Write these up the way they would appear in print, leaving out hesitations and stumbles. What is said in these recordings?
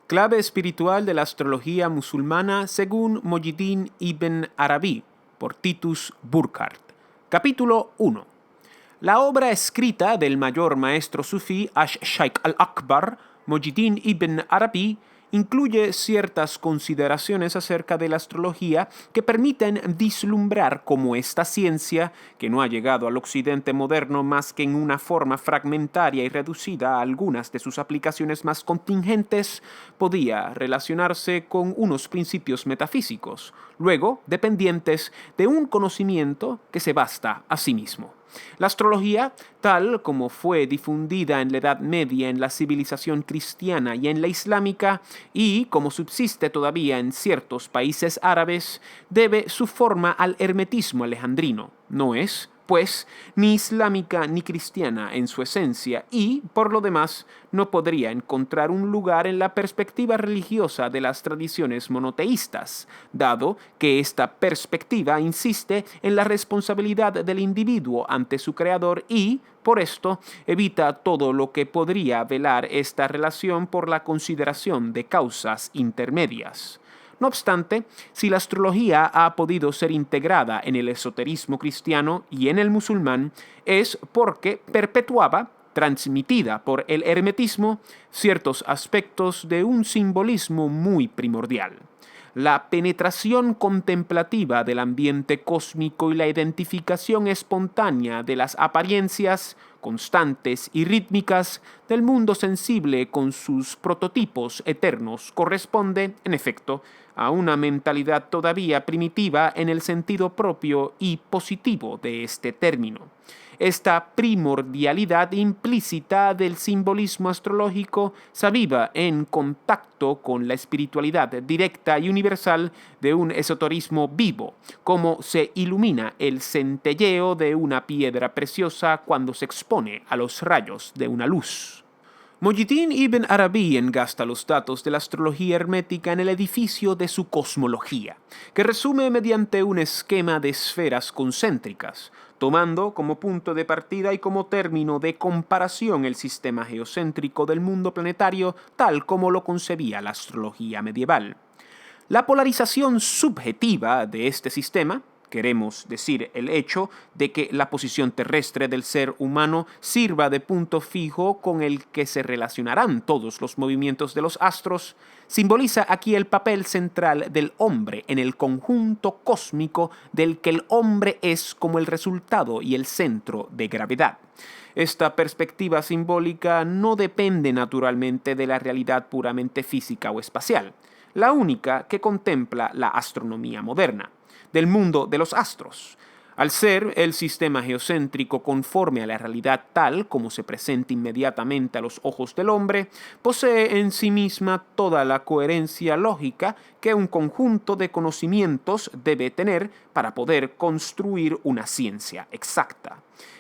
Clave espiritual de la astrología musulmana según Muhyiddin ibn Arabi, por Titus Burkhardt. Capítulo 1. La obra escrita del mayor maestro sufí Ash-Shaykh al-Akbar, Muhyiddin ibn Arabi, incluye ciertas consideraciones acerca de la astrología que permiten vislumbrar cómo esta ciencia, que no ha llegado al occidente moderno más que en una forma fragmentaria y reducida a algunas de sus aplicaciones más contingentes, podía relacionarse con unos principios metafísicos, luego dependientes de un conocimiento que se basta a sí mismo. La astrología, tal como fue difundida en la Edad Media en la civilización cristiana y en la islámica, y como subsiste todavía en ciertos países árabes, debe su forma al hermetismo alejandrino. No es, pues, ni islámica ni cristiana en su esencia y, por lo demás, no podría encontrar un lugar en la perspectiva religiosa de las tradiciones monoteístas, dado que esta perspectiva insiste en la responsabilidad del individuo ante su creador y, por esto, evita todo lo que podría velar esta relación por la consideración de causas intermedias. No obstante, si la astrología ha podido ser integrada en el esoterismo cristiano y en el musulmán, es porque perpetuaba, transmitida por el hermetismo, ciertos aspectos de un simbolismo muy primordial. La penetración contemplativa del ambiente cósmico y la identificación espontánea de las apariencias constantes y rítmicas del mundo sensible con sus prototipos eternos corresponde, en efecto, a una mentalidad todavía primitiva en el sentido propio y positivo de este término. Esta primordialidad implícita del simbolismo astrológico se aviva en contacto con la espiritualidad directa y universal de un esoterismo vivo, como se ilumina el centelleo de una piedra preciosa cuando se expone a los rayos de una luz. Muhyiddin ibn Arabi engasta los datos de la astrología hermética en el edificio de su cosmología, que resume mediante un esquema de esferas concéntricas, tomando como punto de partida y como término de comparación el sistema geocéntrico del mundo planetario tal como lo concebía la astrología medieval. La polarización subjetiva de este sistema, queremos decir el hecho de que la posición terrestre del ser humano sirva de punto fijo con el que se relacionarán todos los movimientos de los astros, simboliza aquí el papel central del hombre en el conjunto cósmico del que el hombre es como el resultado y el centro de gravedad. Esta perspectiva simbólica no depende naturalmente de la realidad puramente física o espacial, la única que contempla la astronomía moderna, del mundo de los astros. Al ser el sistema geocéntrico conforme a la realidad tal como se presenta inmediatamente a los ojos del hombre, posee en sí misma toda la coherencia lógica que un conjunto de conocimientos debe tener para poder construir una ciencia exacta.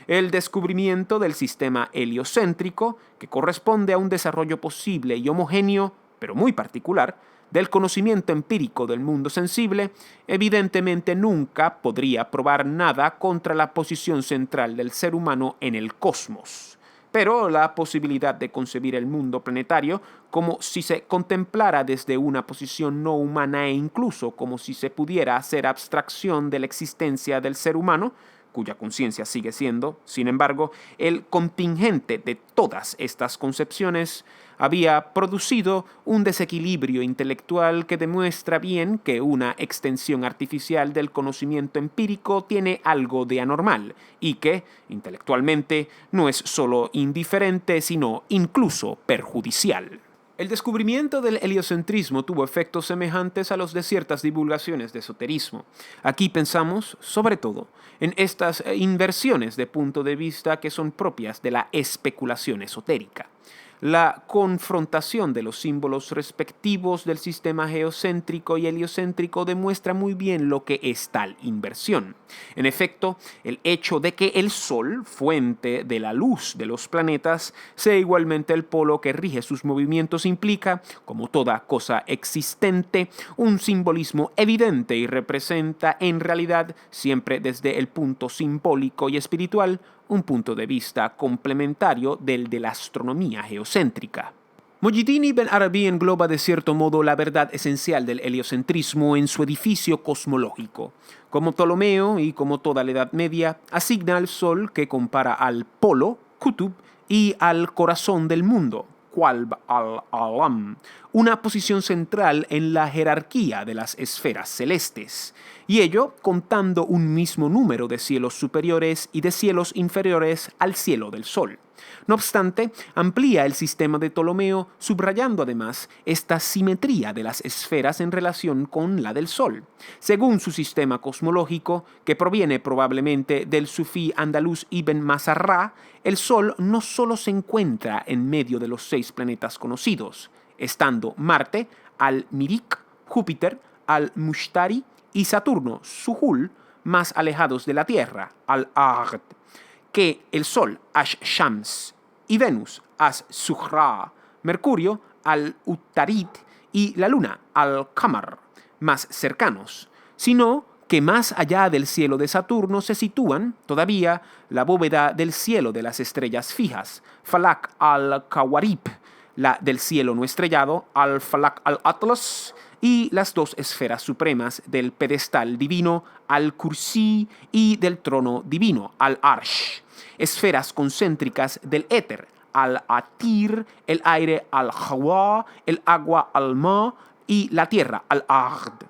El descubrimiento del sistema heliocéntrico, que corresponde a un desarrollo posible y homogéneo, pero muy particular, del conocimiento empírico del mundo sensible, evidentemente nunca podría probar nada contra la posición central del ser humano en el cosmos. Pero la posibilidad de concebir el mundo planetario como si se contemplara desde una posición no humana e incluso como si se pudiera hacer abstracción de la existencia del ser humano, cuya conciencia sigue siendo, sin embargo, el contingente de todas estas concepciones, había producido un desequilibrio intelectual que demuestra bien que una extensión artificial del conocimiento empírico tiene algo de anormal y que, intelectualmente, no es solo indiferente, sino incluso perjudicial. El descubrimiento del heliocentrismo tuvo efectos semejantes a los de ciertas divulgaciones de esoterismo. Aquí pensamos, sobre todo, en estas inversiones de punto de vista que son propias de la especulación esotérica. La confrontación de los símbolos respectivos del sistema geocéntrico y heliocéntrico demuestra muy bien lo que es tal inversión. En efecto, el hecho de que el Sol, fuente de la luz de los planetas, sea igualmente el polo que rige sus movimientos implica, como toda cosa existente, un simbolismo evidente y representa en realidad, siempre desde el punto simbólico y espiritual, un punto de vista complementario del de la astronomía geocéntrica. Muhyiddin Ibn Arabi engloba de cierto modo la verdad esencial del heliocentrismo en su edificio cosmológico. Como Ptolomeo y como toda la Edad Media, asigna al Sol, que compara al polo, Qutb, y al corazón del mundo, Qalb al-Alam, una posición central en la jerarquía de las esferas celestes, y ello contando un mismo número de cielos superiores y de cielos inferiores al cielo del Sol. No obstante, amplía el sistema de Ptolomeo, subrayando además esta simetría de las esferas en relación con la del Sol. Según su sistema cosmológico, que proviene probablemente del sufí andaluz Ibn Masarrá, el Sol no solo se encuentra en medio de los 6 planetas conocidos, estando Marte, al-Mirik, Júpiter, al-Mushtari y Saturno, Suhul, más alejados de la Tierra, al-Ard, que el Sol, Ash-Shams, y Venus, As-Zuhra, Mercurio, Al-Uttarid, y la Luna, Al-Qamar, más cercanos, sino que más allá del cielo de Saturno se sitúan, todavía, la bóveda del cielo de las estrellas fijas, Falak al-Kawarib, la del cielo no estrellado, Al-Falak al-Atlas, y las 2 esferas supremas del pedestal divino, Al-Kursi, y del trono divino, Al-Arsh. Esferas concéntricas del éter, Al-Atir, el aire, Al-Hawa, el agua, Al-Ma, y la tierra, Al-Ard.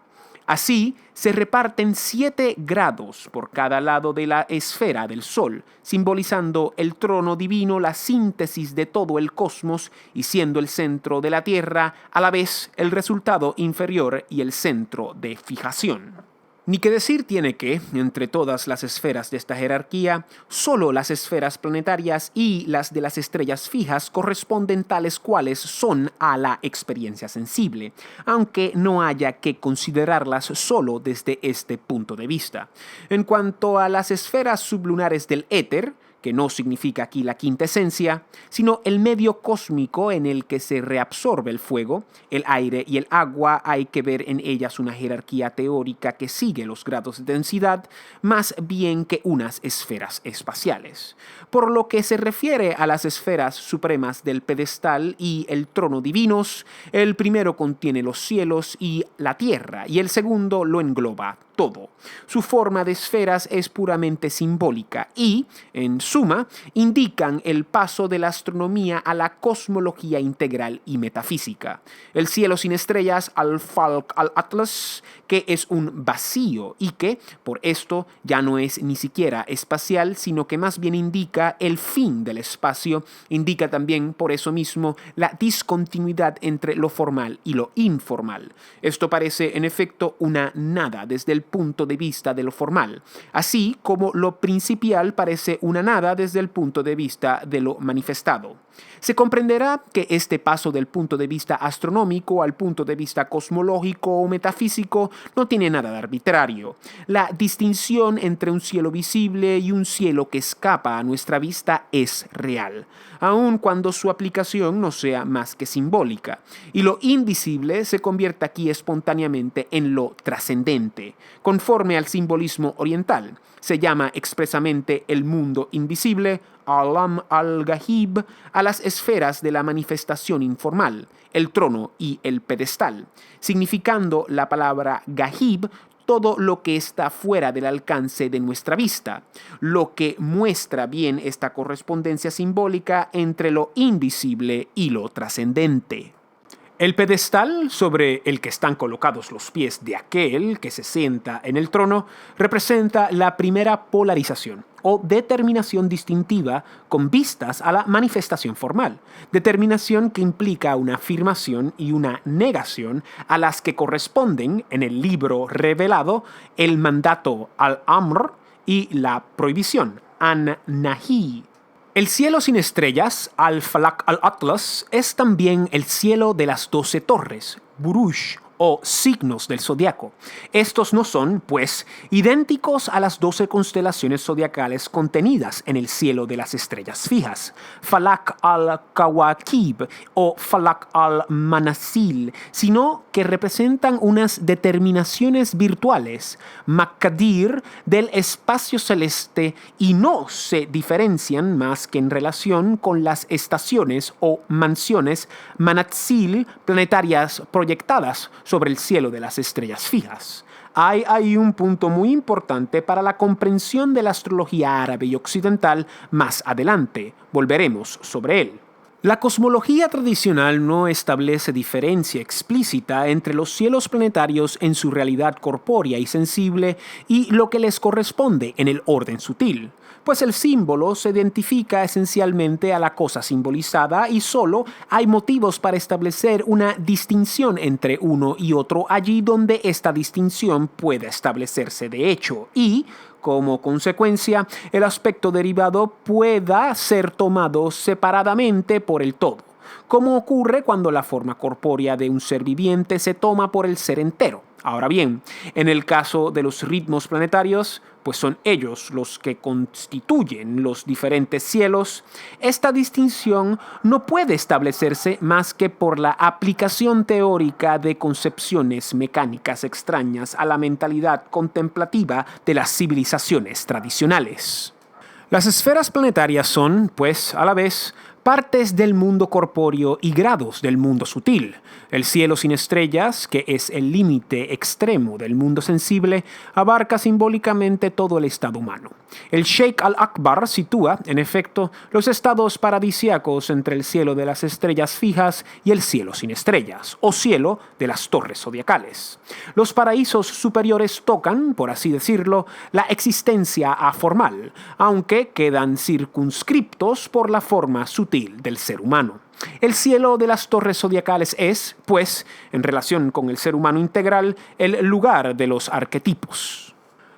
Así, se reparten 7 grados por cada lado de la esfera del Sol, simbolizando el trono divino, la síntesis de todo el cosmos y siendo el centro de la Tierra, a la vez el resultado inferior y el centro de fijación. Ni que decir tiene que, entre todas las esferas de esta jerarquía, solo las esferas planetarias y las de las estrellas fijas corresponden tales cuales son a la experiencia sensible, aunque no haya que considerarlas solo desde este punto de vista. En cuanto a las esferas sublunares del éter, que no significa aquí la quinta esencia, sino el medio cósmico en el que se reabsorbe el fuego, el aire y el agua, hay que ver en ellas una jerarquía teórica que sigue los grados de densidad, más bien que unas esferas espaciales. Por lo que se refiere a las esferas supremas del pedestal y el trono divinos, el primero contiene los cielos y la tierra, y el segundo lo engloba todo. Su forma de esferas es puramente simbólica y, en suma, indican el paso de la astronomía a la cosmología integral y metafísica. El cielo sin estrellas, al-Falq al-Atlas, que es un vacío y que, por esto, ya no es ni siquiera espacial, sino que más bien indica el fin del espacio, indica también, por eso mismo, la discontinuidad entre lo formal y lo informal. Esto parece, en efecto, una nada desde el punto de vista de lo formal, así como lo principial parece una nada desde el punto de vista de lo manifestado. Se comprenderá que este paso del punto de vista astronómico al punto de vista cosmológico o metafísico no tiene nada de arbitrario. La distinción entre un cielo visible y un cielo que escapa a nuestra vista es real, aun cuando su aplicación no sea más que simbólica, y lo invisible se convierte aquí espontáneamente en lo trascendente, conforme al simbolismo oriental. Se llama expresamente el mundo invisible, Alam al-Gahib, a las esferas de la manifestación informal, el trono y el pedestal, significando la palabra Gahib todo lo que está fuera del alcance de nuestra vista, lo que muestra bien esta correspondencia simbólica entre lo invisible y lo trascendente. El pedestal sobre el que están colocados los pies de aquel que se sienta en el trono representa la primera polarización o determinación distintiva con vistas a la manifestación formal, determinación que implica una afirmación y una negación a las que corresponden en el libro revelado el mandato al-Amr y la prohibición, an-Nahi. El cielo sin estrellas, al-Falak al-Atlas, es también el cielo de las 12 torres, Buruj o signos del zodiaco. Estos no son, pues, idénticos a las 12 constelaciones zodiacales contenidas en el cielo de las estrellas fijas, Falak al-Kawakib o Falak al-Manazil, sino que representan unas determinaciones virtuales, Maqadir, del espacio celeste y no se diferencian más que en relación con las estaciones o mansiones Manazil planetarias proyectadas sobre el cielo de las estrellas fijas. Hay ahí un punto muy importante para la comprensión de la astrología árabe y occidental más adelante. Volveremos sobre él. La cosmología tradicional no establece diferencia explícita entre los cielos planetarios en su realidad corpórea y sensible y lo que les corresponde en el orden sutil, pues el símbolo se identifica esencialmente a la cosa simbolizada y solo hay motivos para establecer una distinción entre uno y otro allí donde esta distinción pueda establecerse de hecho y, como consecuencia, el aspecto derivado pueda ser tomado separadamente por el todo, como ocurre cuando la forma corpórea de un ser viviente se toma por el ser entero. Ahora bien, en el caso de los ritmos planetarios, pues son ellos los que constituyen los diferentes cielos, esta distinción no puede establecerse más que por la aplicación teórica de concepciones mecánicas extrañas a la mentalidad contemplativa de las civilizaciones tradicionales. Las esferas planetarias son, pues, a la vez, partes del mundo corpóreo y grados del mundo sutil. El cielo sin estrellas, que es el límite extremo del mundo sensible, abarca simbólicamente todo el estado humano. El Sheikh al-Akbar sitúa, en efecto, los estados paradisíacos entre el cielo de las estrellas fijas y el cielo sin estrellas, o cielo de las torres zodiacales. Los paraísos superiores tocan, por así decirlo, la existencia aformal, aunque quedan circunscriptos por la forma sutil del ser humano. El cielo de las torres zodiacales es, pues, en relación con el ser humano integral, el lugar de los arquetipos.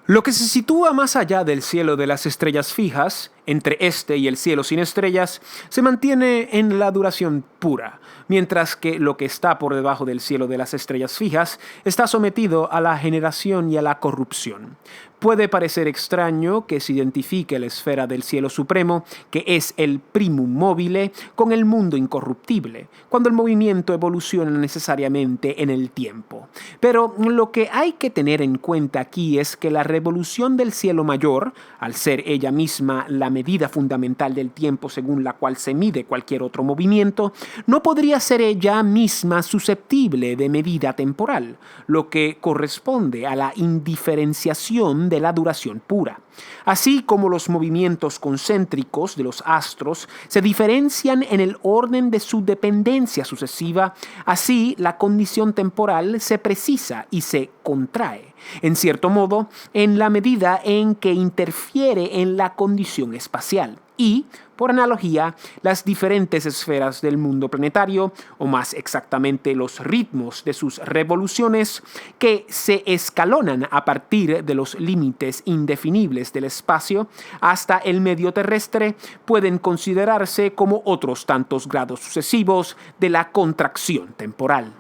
Lo que se sitúa más allá del cielo de las estrellas fijas, entre este y el cielo sin estrellas, se mantiene en la duración pura, mientras que lo que está por debajo del cielo de las estrellas fijas está sometido a la generación y a la corrupción. Puede parecer extraño que se identifique la esfera del cielo supremo, que es el primum mobile, con el mundo incorruptible, cuando el movimiento evoluciona necesariamente en el tiempo. Pero lo que hay que tener en cuenta aquí es que la revolución del cielo mayor, al ser ella misma la medida fundamental del tiempo según la cual se mide cualquier otro movimiento, no podría ser ella misma susceptible de medida temporal, lo que corresponde a la indiferenciación de la duración pura. Así como los movimientos concéntricos de los astros se diferencian en el orden de su dependencia sucesiva, así la condición temporal se precisa y se contrae, en cierto modo, en la medida en que interfiere en la condición espacial. Y, por analogía, las diferentes esferas del mundo planetario, o más exactamente los ritmos de sus revoluciones, que se escalonan a partir de los límites indefinibles del espacio hasta el medio terrestre, pueden considerarse como otros tantos grados sucesivos de la contracción temporal.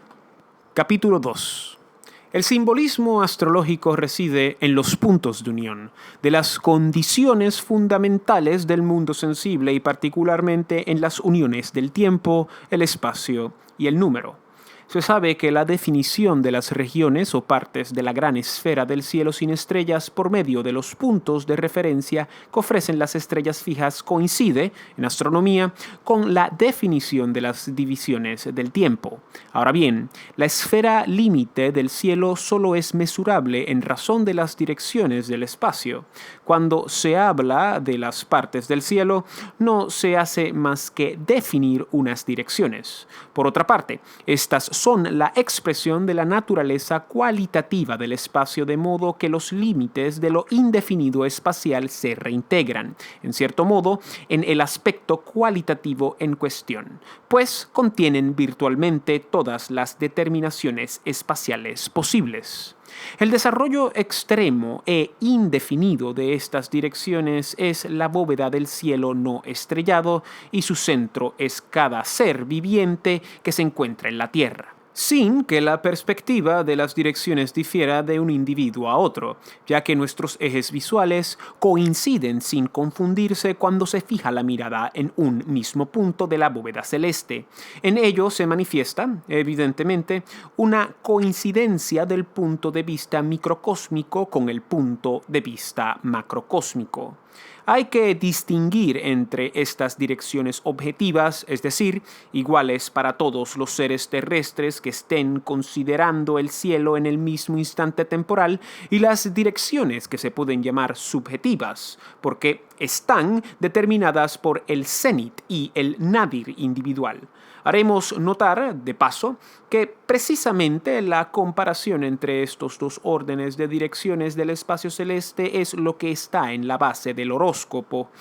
Capítulo 2. El simbolismo astrológico reside en los puntos de unión, de las condiciones fundamentales del mundo sensible y particularmente en las uniones del tiempo, el espacio y el número. Se sabe que la definición de las regiones o partes de la gran esfera del cielo sin estrellas por medio de los puntos de referencia que ofrecen las estrellas fijas coincide, en astronomía, con la definición de las divisiones del tiempo. Ahora bien, la esfera límite del cielo solo es mesurable en razón de las direcciones del espacio. Cuando se habla de las partes del cielo, no se hace más que definir unas direcciones. Por otra parte, estas son la expresión de la naturaleza cualitativa del espacio, de modo que los límites de lo indefinido espacial se reintegran, en cierto modo, en el aspecto cualitativo en cuestión, pues contienen virtualmente todas las determinaciones espaciales posibles. El desarrollo extremo e indefinido de estas direcciones es la bóveda del cielo no estrellado y su centro es cada ser viviente que se encuentra en la Tierra. sin que la perspectiva de las direcciones difiera de un individuo a otro, ya que nuestros ejes visuales coinciden sin confundirse cuando se fija la mirada en un mismo punto de la bóveda celeste. En ello se manifiesta, evidentemente, una coincidencia del punto de vista microcósmico con el punto de vista macrocósmico. Hay que distinguir entre estas direcciones objetivas, es decir, iguales para todos los seres terrestres que estén considerando el cielo en el mismo instante temporal, y las direcciones que se pueden llamar subjetivas, porque están determinadas por el cenit y el nadir individual. Haremos notar, de paso, que precisamente la comparación entre estos dos órdenes de direcciones del espacio celeste es lo que está en la base del horóscopo.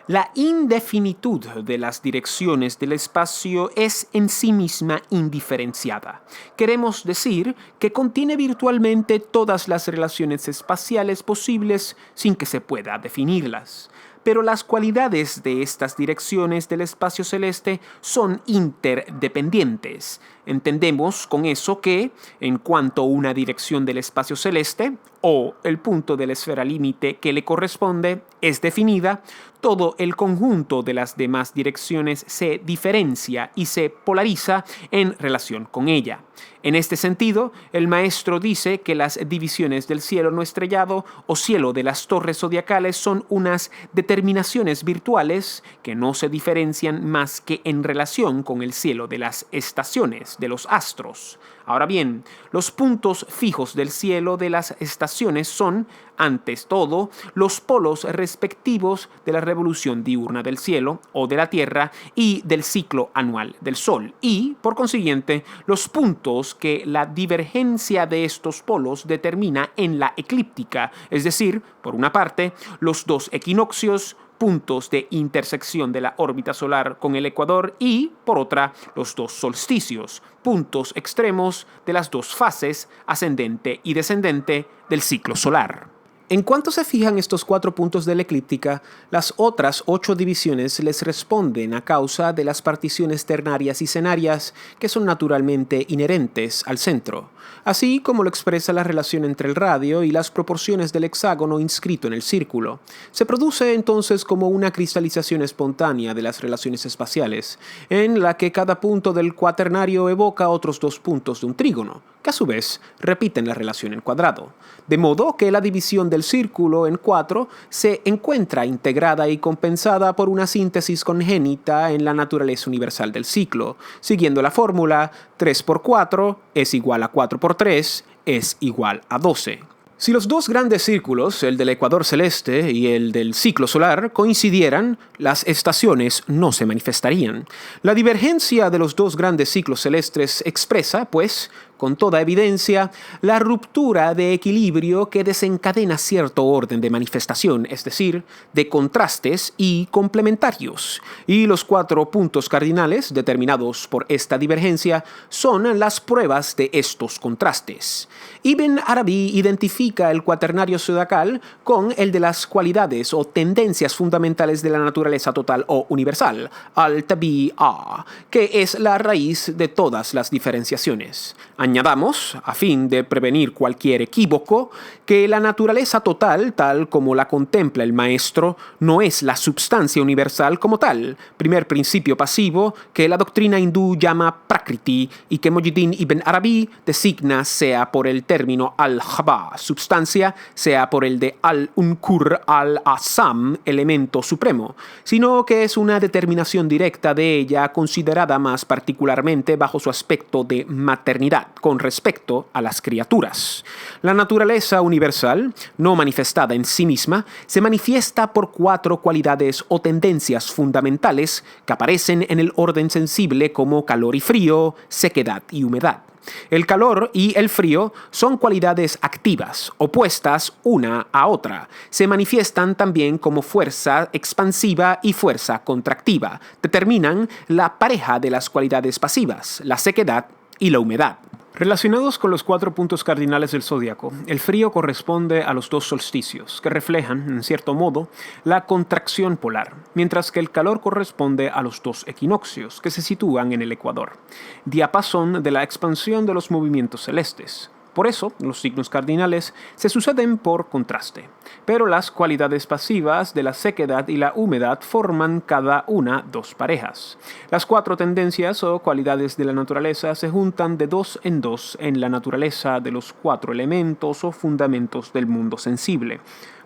La indefinitud de las direcciones del espacio es en sí misma indiferenciada. Queremos decir que contiene virtualmente todas las relaciones espaciales posibles sin que se pueda definirlas. Pero las cualidades de estas direcciones del espacio celeste son interdependientes. Entendemos con eso que, en cuanto una dirección del espacio celeste, o el punto de la esfera límite que le corresponde, es definida, todo el conjunto de las demás direcciones se diferencia y se polariza en relación con ella. En este sentido, el maestro dice que las divisiones del cielo no estrellado o cielo de las torres zodiacales son unas determinaciones virtuales que no se diferencian más que en relación con el cielo de las estaciones de los astros. Ahora bien, los puntos fijos del cielo de las estaciones son, antes todo, los polos respectivos de la revolución diurna del cielo o de la Tierra y del ciclo anual del Sol, y, por consiguiente, los puntos que la divergencia de estos polos determina en la eclíptica, es decir, por una parte, los dos equinoccios, puntos de intersección de la órbita solar con el ecuador, y, por otra, los dos solsticios, puntos extremos de las dos fases, ascendente y descendente, del ciclo solar. En cuanto se fijan estos 4 puntos de la eclíptica, las otras 8 divisiones les responden a causa de las particiones ternarias y cenarias que son naturalmente inherentes al centro, así como lo expresa la relación entre el radio y las proporciones del hexágono inscrito en el círculo. Se produce entonces como una cristalización espontánea de las relaciones espaciales, en la que cada punto del cuaternario evoca otros 2 puntos de un trígono, que a su vez repiten la relación en cuadrado. De modo que la división del círculo en 4 se encuentra integrada y compensada por una síntesis congénita en la naturaleza universal del ciclo, siguiendo la fórmula 3 por 4 es igual a 4 por 3 es igual a 12. Si los dos grandes círculos, el del ecuador celeste y el del ciclo solar, coincidieran, las estaciones no se manifestarían. La divergencia de los dos grandes ciclos celestes expresa, pues, con toda evidencia, la ruptura de equilibrio que desencadena cierto orden de manifestación, es decir, de contrastes y complementarios. Y los 4 puntos cardinales determinados por esta divergencia son las pruebas de estos contrastes. Ibn Arabi identifica el cuaternario zodiacal con el de las cualidades o tendencias fundamentales de la naturaleza total o universal, al-tabi'a, que es la raíz de todas las diferenciaciones. Añadamos, a fin de prevenir cualquier equívoco, que la naturaleza total, tal como la contempla el maestro, no es la substancia universal como tal, primer principio pasivo que la doctrina hindú llama prakriti y que Muhyiddin Ibn Arabi designa sea por el término al-Haba, substancia, sea por el de al-Unkur al-Asam, elemento supremo, sino que es una determinación directa de ella considerada más particularmente bajo su aspecto de maternidad con respecto a las criaturas. La naturaleza universal, no manifestada en sí misma, se manifiesta por 4 cualidades o tendencias fundamentales que aparecen en el orden sensible como calor y frío, sequedad y humedad. El calor y el frío son cualidades activas, opuestas una a otra. Se manifiestan también como fuerza expansiva y fuerza contractiva. Determinan la pareja de las cualidades pasivas, la sequedad y la humedad. Relacionados con los 4 puntos cardinales del zodiaco, el frío corresponde a los 2 solsticios, que reflejan, en cierto modo, la contracción polar, mientras que el calor corresponde a los 2 equinoccios, que se sitúan en el ecuador, diapasón de la expansión de los movimientos celestes. Por eso, los signos cardinales se suceden por contraste, pero las cualidades pasivas de la sequedad y la humedad forman cada una 2 parejas. Las 4 tendencias o cualidades de la naturaleza se juntan de 2 en 2 en la naturaleza de los 4 elementos o fundamentos del mundo sensible,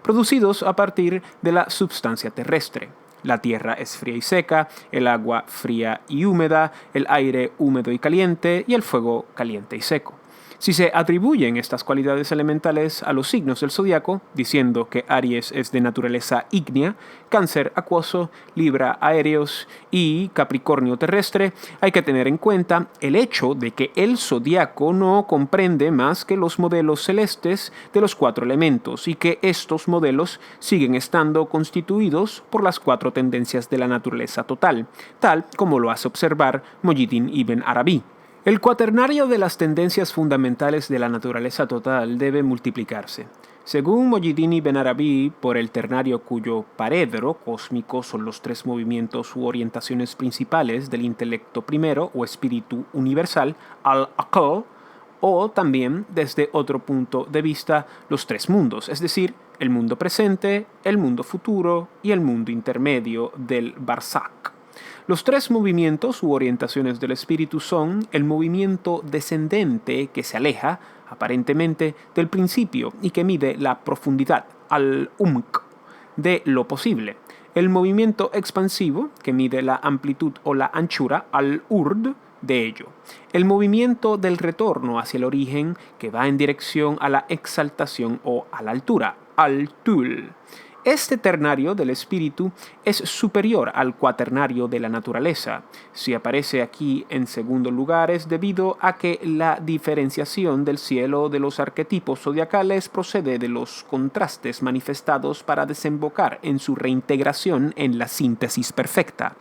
producidos a partir de la substancia terrestre. La tierra es fría y seca, el agua fría y húmeda, el aire húmedo y caliente y el fuego caliente y seco. Si se atribuyen estas cualidades elementales a los signos del zodiaco, diciendo que Aries es de naturaleza ígnea, Cáncer acuoso, Libra aéreos y Capricornio terrestre, hay que tener en cuenta el hecho de que el zodiaco no comprende más que los modelos celestes de los 4 elementos y que estos modelos siguen estando constituidos por las 4 tendencias de la naturaleza total, tal como lo hace observar Mohiddin Ibn Arabi. El cuaternario de las tendencias fundamentales de la naturaleza total debe multiplicarse. Según Mohiddin Ibn Arabi, por el ternario cuyo paredro cósmico son los 3 movimientos u orientaciones principales del intelecto primero o espíritu universal, al-Aql, o también, desde otro punto de vista, los 3 mundos, es decir, el mundo presente, el mundo futuro y el mundo intermedio del Barzakh. Los 3 movimientos u orientaciones del espíritu son el movimiento descendente que se aleja, aparentemente, del principio y que mide la profundidad, al-Umq, de lo posible. El movimiento expansivo, que mide la amplitud o la anchura, al-Urd, de ello. El movimiento del retorno hacia el origen, que va en dirección a la exaltación o a la altura, al-Tul. Este ternario del espíritu es superior al cuaternario de la naturaleza. Si aparece aquí en segundo lugar es debido a que la diferenciación del cielo de los arquetipos zodiacales procede de los contrastes manifestados para desembocar en su reintegración en la síntesis perfecta.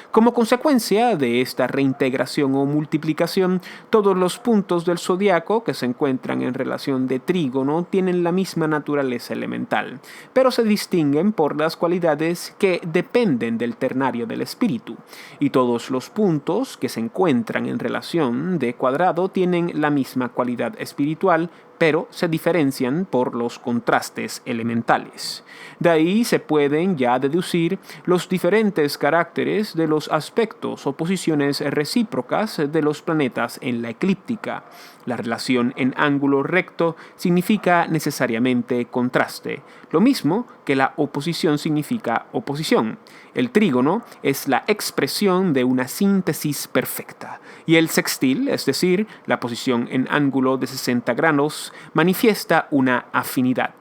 Como consecuencia de esta reintegración o multiplicación, todos los puntos del zodiaco que se encuentran en relación de trígono tienen la misma naturaleza elemental, pero se distinguen por las cualidades que dependen del ternario del espíritu, y todos los puntos que se encuentran en relación de cuadrado tienen la misma cualidad espiritual, pero se diferencian por los contrastes elementales. De ahí se pueden ya deducir los diferentes caracteres de los aspectos o posiciones recíprocas de los planetas en la eclíptica. La relación en ángulo recto significa necesariamente contraste, lo mismo que la oposición significa oposición. El trígono es la expresión de una síntesis perfecta, y el sextil, es decir, la posición en ángulo de 60 grados, manifiesta una afinidad.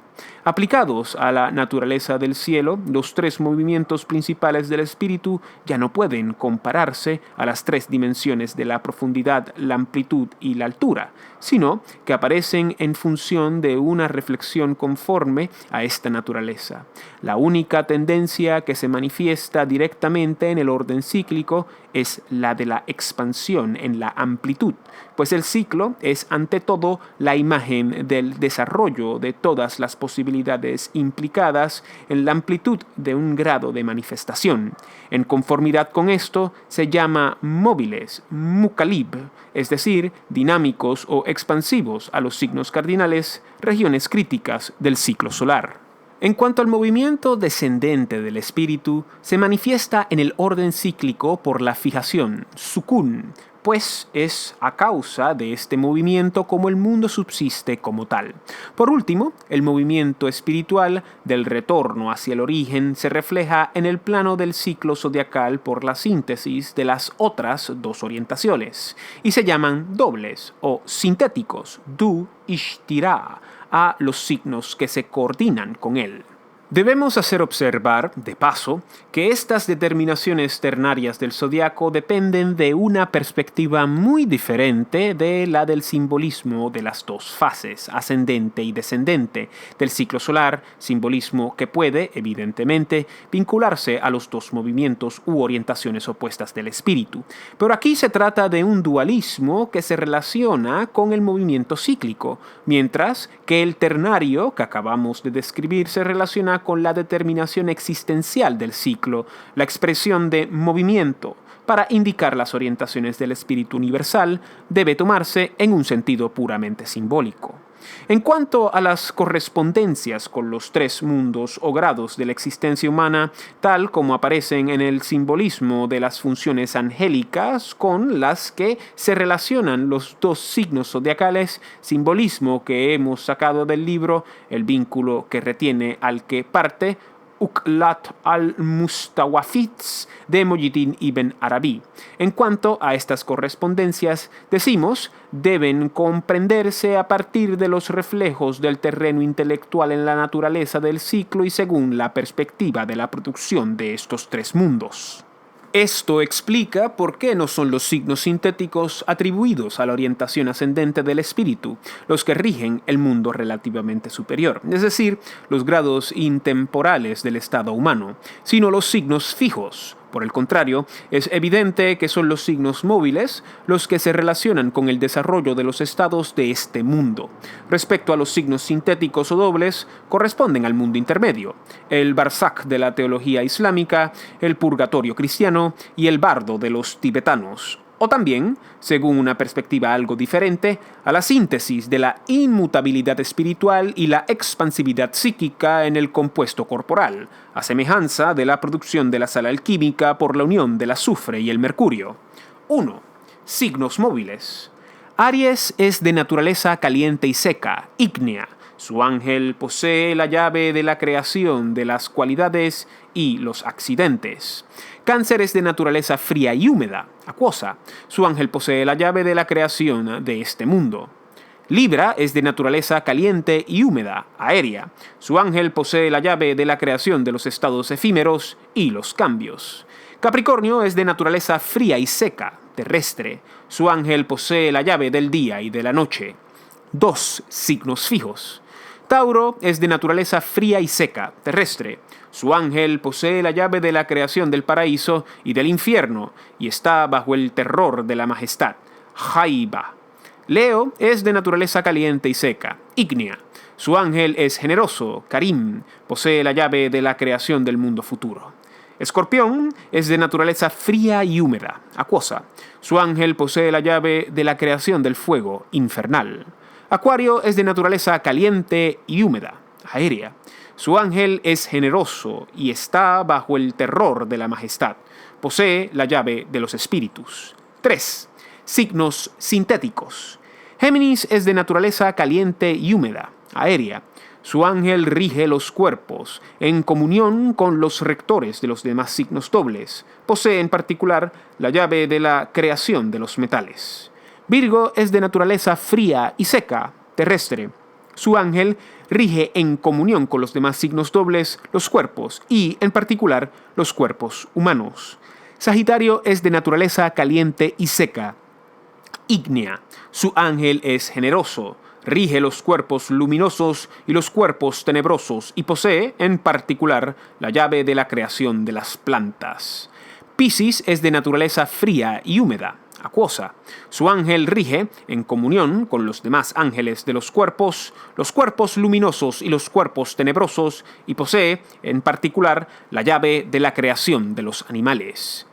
Aplicados a la naturaleza del cielo, los 3 movimientos principales del espíritu ya no pueden compararse a las 3 dimensiones de la profundidad, la amplitud y la altura, sino que aparecen en función de una reflexión conforme a esta naturaleza. La única tendencia que se manifiesta directamente en el orden cíclico es la de la expansión en la amplitud, pues el ciclo es ante todo la imagen del desarrollo de todas las posibilidades implicadas en la amplitud de un grado de manifestación. En conformidad con esto se llama móviles, mukalib, es decir, dinámicos o expansivos a los signos cardinales, regiones críticas del ciclo solar. En cuanto al movimiento descendente del espíritu, se manifiesta en el orden cíclico por la fijación, sukun, pues es a causa de este movimiento como el mundo subsiste como tal. Por último, el movimiento espiritual del retorno hacia el origen se refleja en el plano del ciclo zodiacal por la síntesis de las otras 2 orientaciones, y se llaman dobles o sintéticos, du ishtira, a los signos que se coordinan con él. Debemos hacer observar, de paso, que estas determinaciones ternarias del zodiaco dependen de una perspectiva muy diferente de la del simbolismo de las dos fases, ascendente y descendente, del ciclo solar, simbolismo que puede, evidentemente, vincularse a los dos movimientos u orientaciones opuestas del espíritu. Pero aquí se trata de un dualismo que se relaciona con el movimiento cíclico, mientras que el ternario que acabamos de describir se relaciona con la determinación existencial del ciclo, la expresión de movimiento, para indicar las orientaciones del espíritu universal, debe tomarse en un sentido puramente simbólico. En cuanto a las correspondencias con los tres mundos o grados de la existencia humana, tal como aparecen en el simbolismo de las funciones angélicas con las que se relacionan los dos signos zodiacales, simbolismo que hemos sacado del libro El vínculo que retiene al que parte, Uqlat al-Mustawafits de Muhyiddin Ibn Arabi. En cuanto a estas correspondencias, decimos, deben comprenderse a partir de los reflejos del terreno intelectual en la naturaleza del ciclo y según la perspectiva de la producción de estos tres mundos. Esto explica por qué no son los signos sintéticos atribuidos a la orientación ascendente del espíritu los que rigen el mundo relativamente superior, es decir, los grados intemporales del estado humano, sino los signos fijos. Por el contrario, es evidente que son los signos móviles los que se relacionan con el desarrollo de los estados de este mundo. Respecto a los signos sintéticos o dobles, corresponden al mundo intermedio, el barzakh de la teología islámica, el purgatorio cristiano y el bardo de los tibetanos. O también, según una perspectiva algo diferente, a la síntesis de la inmutabilidad espiritual y la expansividad psíquica en el compuesto corporal, a semejanza de la producción de la sal alquímica por la unión del azufre y el mercurio. 1. Signos móviles. Aries es de naturaleza caliente y seca, ígnea. Su ángel posee la llave de la creación de las cualidades y los accidentes. Cáncer es de naturaleza fría y húmeda, acuosa. Su ángel posee la llave de la creación de este mundo. Libra es de naturaleza caliente y húmeda, aérea. Su ángel posee la llave de la creación de los estados efímeros y los cambios. Capricornio es de naturaleza fría y seca, terrestre. Su ángel posee la llave del día y de la noche. 2 signos fijos. Tauro es de naturaleza fría y seca, terrestre. Su ángel posee la llave de la creación del paraíso y del infierno y está bajo el terror de la majestad, Jaiba. Leo es de naturaleza caliente y seca, ígnea. Su ángel es generoso, Karim, posee la llave de la creación del mundo futuro. Escorpión es de naturaleza fría y húmeda, acuosa. Su ángel posee la llave de la creación del fuego, infernal. Acuario es de naturaleza caliente y húmeda, aérea. Su ángel es generoso y está bajo el terror de la majestad. Posee la llave de los espíritus. 3. Signos sintéticos. Géminis es de naturaleza caliente y húmeda, aérea. Su ángel rige los cuerpos, en comunión con los rectores de los demás signos dobles. Posee en particular la llave de la creación de los metales. Virgo es de naturaleza fría y seca, terrestre. Su ángel rige en comunión con los demás signos dobles los cuerpos y, en particular, los cuerpos humanos. Sagitario es de naturaleza caliente y seca, ígnea. Su ángel es generoso, rige los cuerpos luminosos y los cuerpos tenebrosos y posee, en particular, la llave de la creación de las plantas. Piscis es de naturaleza fría y húmeda, acuosa. Su ángel rige, en comunión con los demás ángeles de los cuerpos luminosos y los cuerpos tenebrosos, y posee, en particular, la llave de la creación de los animales.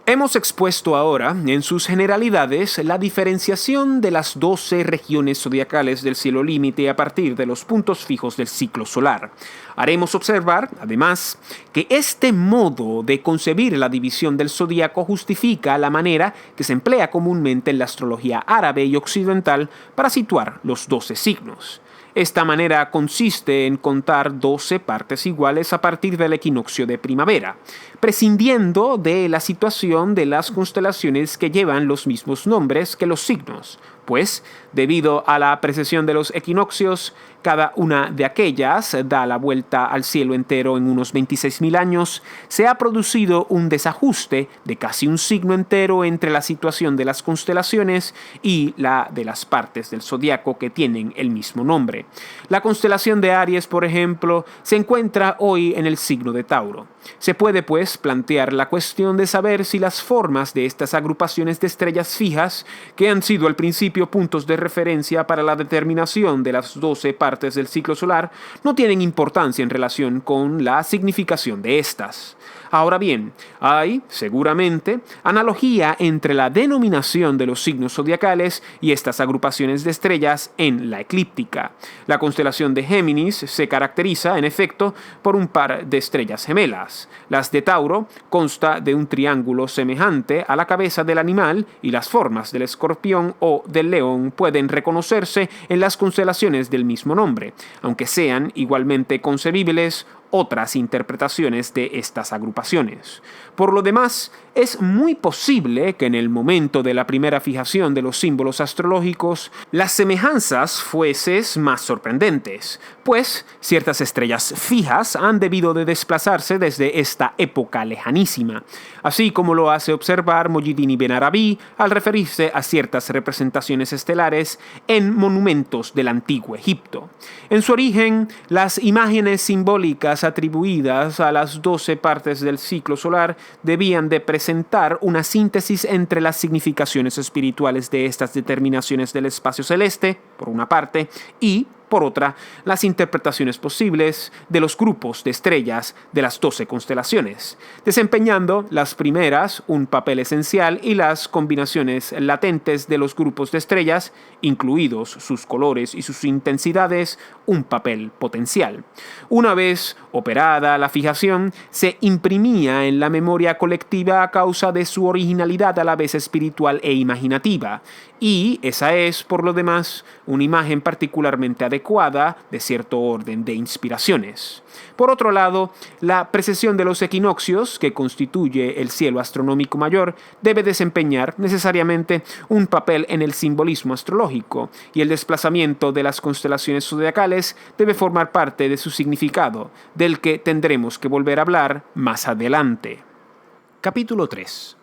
Hemos expuesto ahora, en sus generalidades, la diferenciación de las 12 regiones zodiacales del cielo límite a partir de los puntos fijos del ciclo solar. Haremos observar, además, que este modo de concebir la división del zodíaco justifica la manera que se emplea comúnmente en la astrología árabe y occidental para situar los 12 signos. Esta manera consiste en contar 12 partes iguales a partir del equinoccio de primavera. prescindiendo de la situación de las constelaciones que llevan los mismos nombres que los signos, pues, debido a la precesión de los equinoccios, cada una de aquellas da la vuelta al cielo entero en unos 26.000 años, se ha producido un desajuste de casi un signo entero entre la situación de las constelaciones y la de las partes del zodiaco que tienen el mismo nombre. La constelación de Aries, por ejemplo, se encuentra hoy en el signo de Tauro. Se puede, pues, plantear la cuestión de saber si las formas de estas agrupaciones de estrellas fijas, que han sido al principio puntos de referencia para la determinación de las 12 partes del ciclo solar, no tienen importancia en relación con la significación de estas. Ahora bien, hay, seguramente, analogía entre la denominación de los signos zodiacales y estas agrupaciones de estrellas en la eclíptica. La constelación de Géminis se caracteriza, en efecto, por un par de estrellas gemelas. Las de Tauro consta de un triángulo semejante a la cabeza del animal y las formas del escorpión o del león pueden reconocerse en las constelaciones del mismo nombre, aunque sean igualmente concebibles otras interpretaciones de estas agrupaciones. Por lo demás, es muy posible que en el momento de la primera fijación de los símbolos astrológicos, las semejanzas fuesen más sorprendentes, pues ciertas estrellas fijas han debido de desplazarse desde esta época lejanísima, así como lo hace observar Mohyidin Ibn Arabi al referirse a ciertas representaciones estelares en monumentos del antiguo Egipto. En su origen, las imágenes simbólicas atribuidas a las 12 partes del ciclo solar debían de presentar una síntesis entre las significaciones espirituales de estas determinaciones del espacio celeste, por una parte, y, por otra, las interpretaciones posibles de los grupos de estrellas de las 12 constelaciones, desempeñando las primeras un papel esencial y las combinaciones latentes de los grupos de estrellas, incluidos sus colores y sus intensidades, un papel potencial. Una vez operada la fijación, se imprimía en la memoria colectiva a causa de su originalidad a la vez espiritual e imaginativa, y esa es, por lo demás, una imagen particularmente adecuada de cierto orden de inspiraciones. Por otro lado, la precesión de los equinoccios, que constituye el cielo astronómico mayor, debe desempeñar necesariamente un papel en el simbolismo astrológico, y el desplazamiento de las constelaciones zodiacales debe formar parte de su significado, del que tendremos que volver a hablar más adelante. Capítulo 3.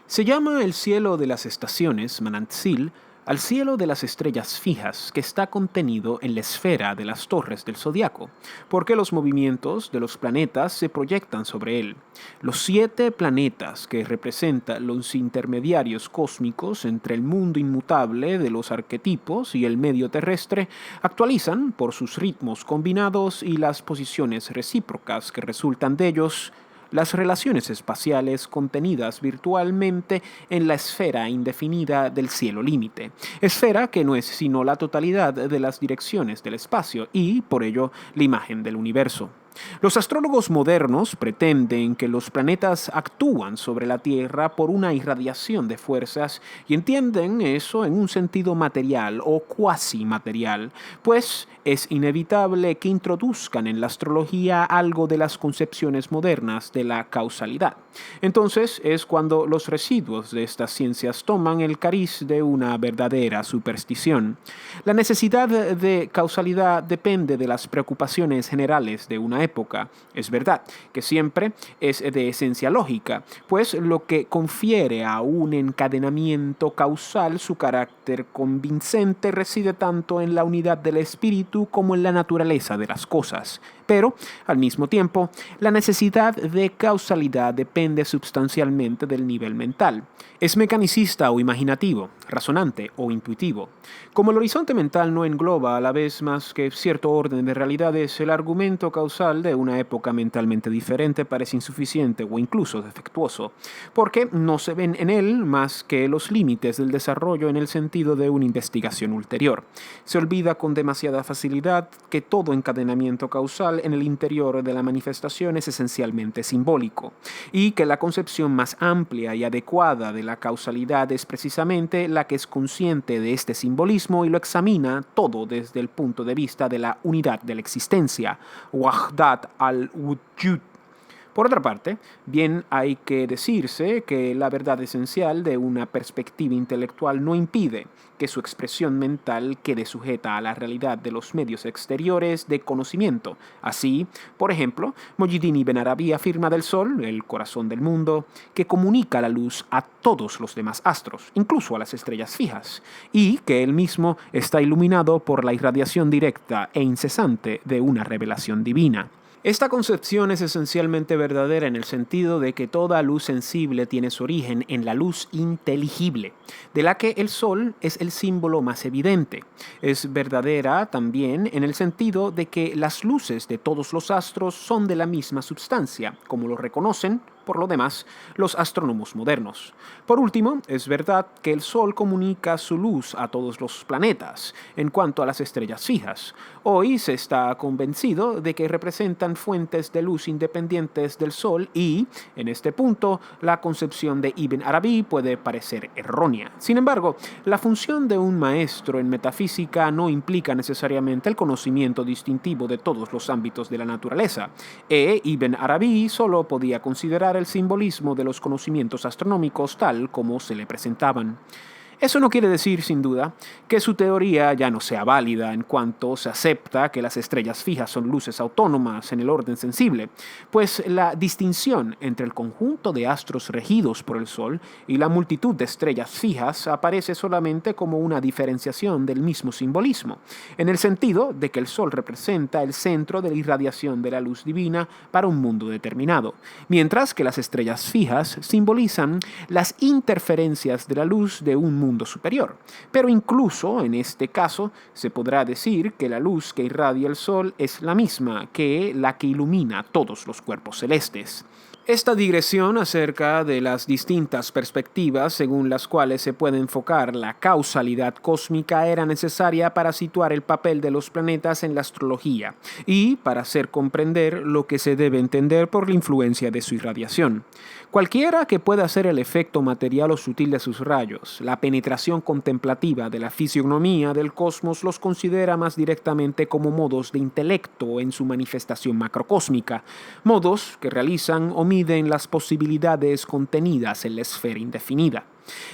Se llama el cielo de las estaciones, Manantzil, al cielo de las estrellas fijas que está contenido en la esfera de las torres del zodiaco, porque los movimientos de los planetas se proyectan sobre él. Los 7 planetas que representan los intermediarios cósmicos entre el mundo inmutable de los arquetipos y el medio terrestre actualizan por sus ritmos combinados y las posiciones recíprocas que resultan de ellos las relaciones espaciales contenidas virtualmente en la esfera indefinida del cielo límite, esfera que no es sino la totalidad de las direcciones del espacio y, por ello, la imagen del universo. Los astrólogos modernos pretenden que los planetas actúan sobre la Tierra por una irradiación de fuerzas y entienden eso en un sentido material o cuasi material, pues es inevitable que introduzcan en la astrología algo de las concepciones modernas de la causalidad. Entonces es cuando los residuos de estas ciencias toman el cariz de una verdadera superstición. La necesidad de causalidad depende de las preocupaciones generales de una época. Es verdad que siempre es de esencia lógica, pues lo que confiere a un encadenamiento causal su carácter convincente reside tanto en la unidad del espíritu como en la naturaleza de las cosas. Pero, al mismo tiempo, la necesidad de causalidad depende sustancialmente del nivel mental. Es mecanicista o imaginativo, razonante o intuitivo. Como el horizonte mental no engloba a la vez más que cierto orden de realidades, el argumento causal de una época mentalmente diferente parece insuficiente o incluso defectuoso, porque no se ven en él más que los límites del desarrollo en el sentido de una investigación ulterior. Se olvida con demasiada facilidad que todo encadenamiento causal en el interior de la manifestación es esencialmente simbólico, y que la concepción más amplia y adecuada de la causalidad es precisamente la que es consciente de este simbolismo y lo examina todo desde el punto de vista de la unidad de la existencia, Wahdat al-Wujud. Por otra parte, bien hay que decirse que la verdad esencial de una perspectiva intelectual no impide que su expresión mental quede sujeta a la realidad de los medios exteriores de conocimiento. Así, por ejemplo, Muhyiddin Ibn Arabi afirma del Sol, el corazón del mundo, que comunica la luz a todos los demás astros, incluso a las estrellas fijas, y que él mismo está iluminado por la irradiación directa e incesante de una revelación divina. Esta concepción es esencialmente verdadera en el sentido de que toda luz sensible tiene su origen en la luz inteligible, de la que el Sol es el símbolo más evidente. Es verdadera también en el sentido de que las luces de todos los astros son de la misma substancia, como lo reconocen, por lo demás, los astrónomos modernos. Por último, es verdad que el Sol comunica su luz a todos los planetas, en cuanto a las estrellas fijas. Hoy se está convencido de que representan fuentes de luz independientes del Sol y, en este punto, la concepción de Ibn Arabi puede parecer errónea. Sin embargo, la función de un maestro en metafísica no implica necesariamente el conocimiento distintivo de todos los ámbitos de la naturaleza, Ibn Arabi solo podía considerar el simbolismo de los conocimientos astronómicos tal como se le presentaban. Eso no quiere decir, sin duda, que su teoría ya no sea válida en cuanto se acepta que las estrellas fijas son luces autónomas en el orden sensible, pues la distinción entre el conjunto de astros regidos por el Sol y la multitud de estrellas fijas aparece solamente como una diferenciación del mismo simbolismo, en el sentido de que el Sol representa el centro de la irradiación de la luz divina para un mundo determinado, mientras que las estrellas fijas simbolizan las interferencias de la luz de un mundo superior. Pero incluso en este caso se podrá decir que la luz que irradia el Sol es la misma que la que ilumina todos los cuerpos celestes. Esta digresión acerca de las distintas perspectivas según las cuales se puede enfocar la causalidad cósmica era necesaria para situar el papel de los planetas en la astrología y para hacer comprender lo que se debe entender por la influencia de su irradiación. Cualquiera que pueda hacer el efecto material o sutil de sus rayos, la penetración contemplativa de la fisionomía del cosmos los considera más directamente como modos de intelecto en su manifestación macrocósmica, modos que realizan o miden las posibilidades contenidas en la esfera indefinida.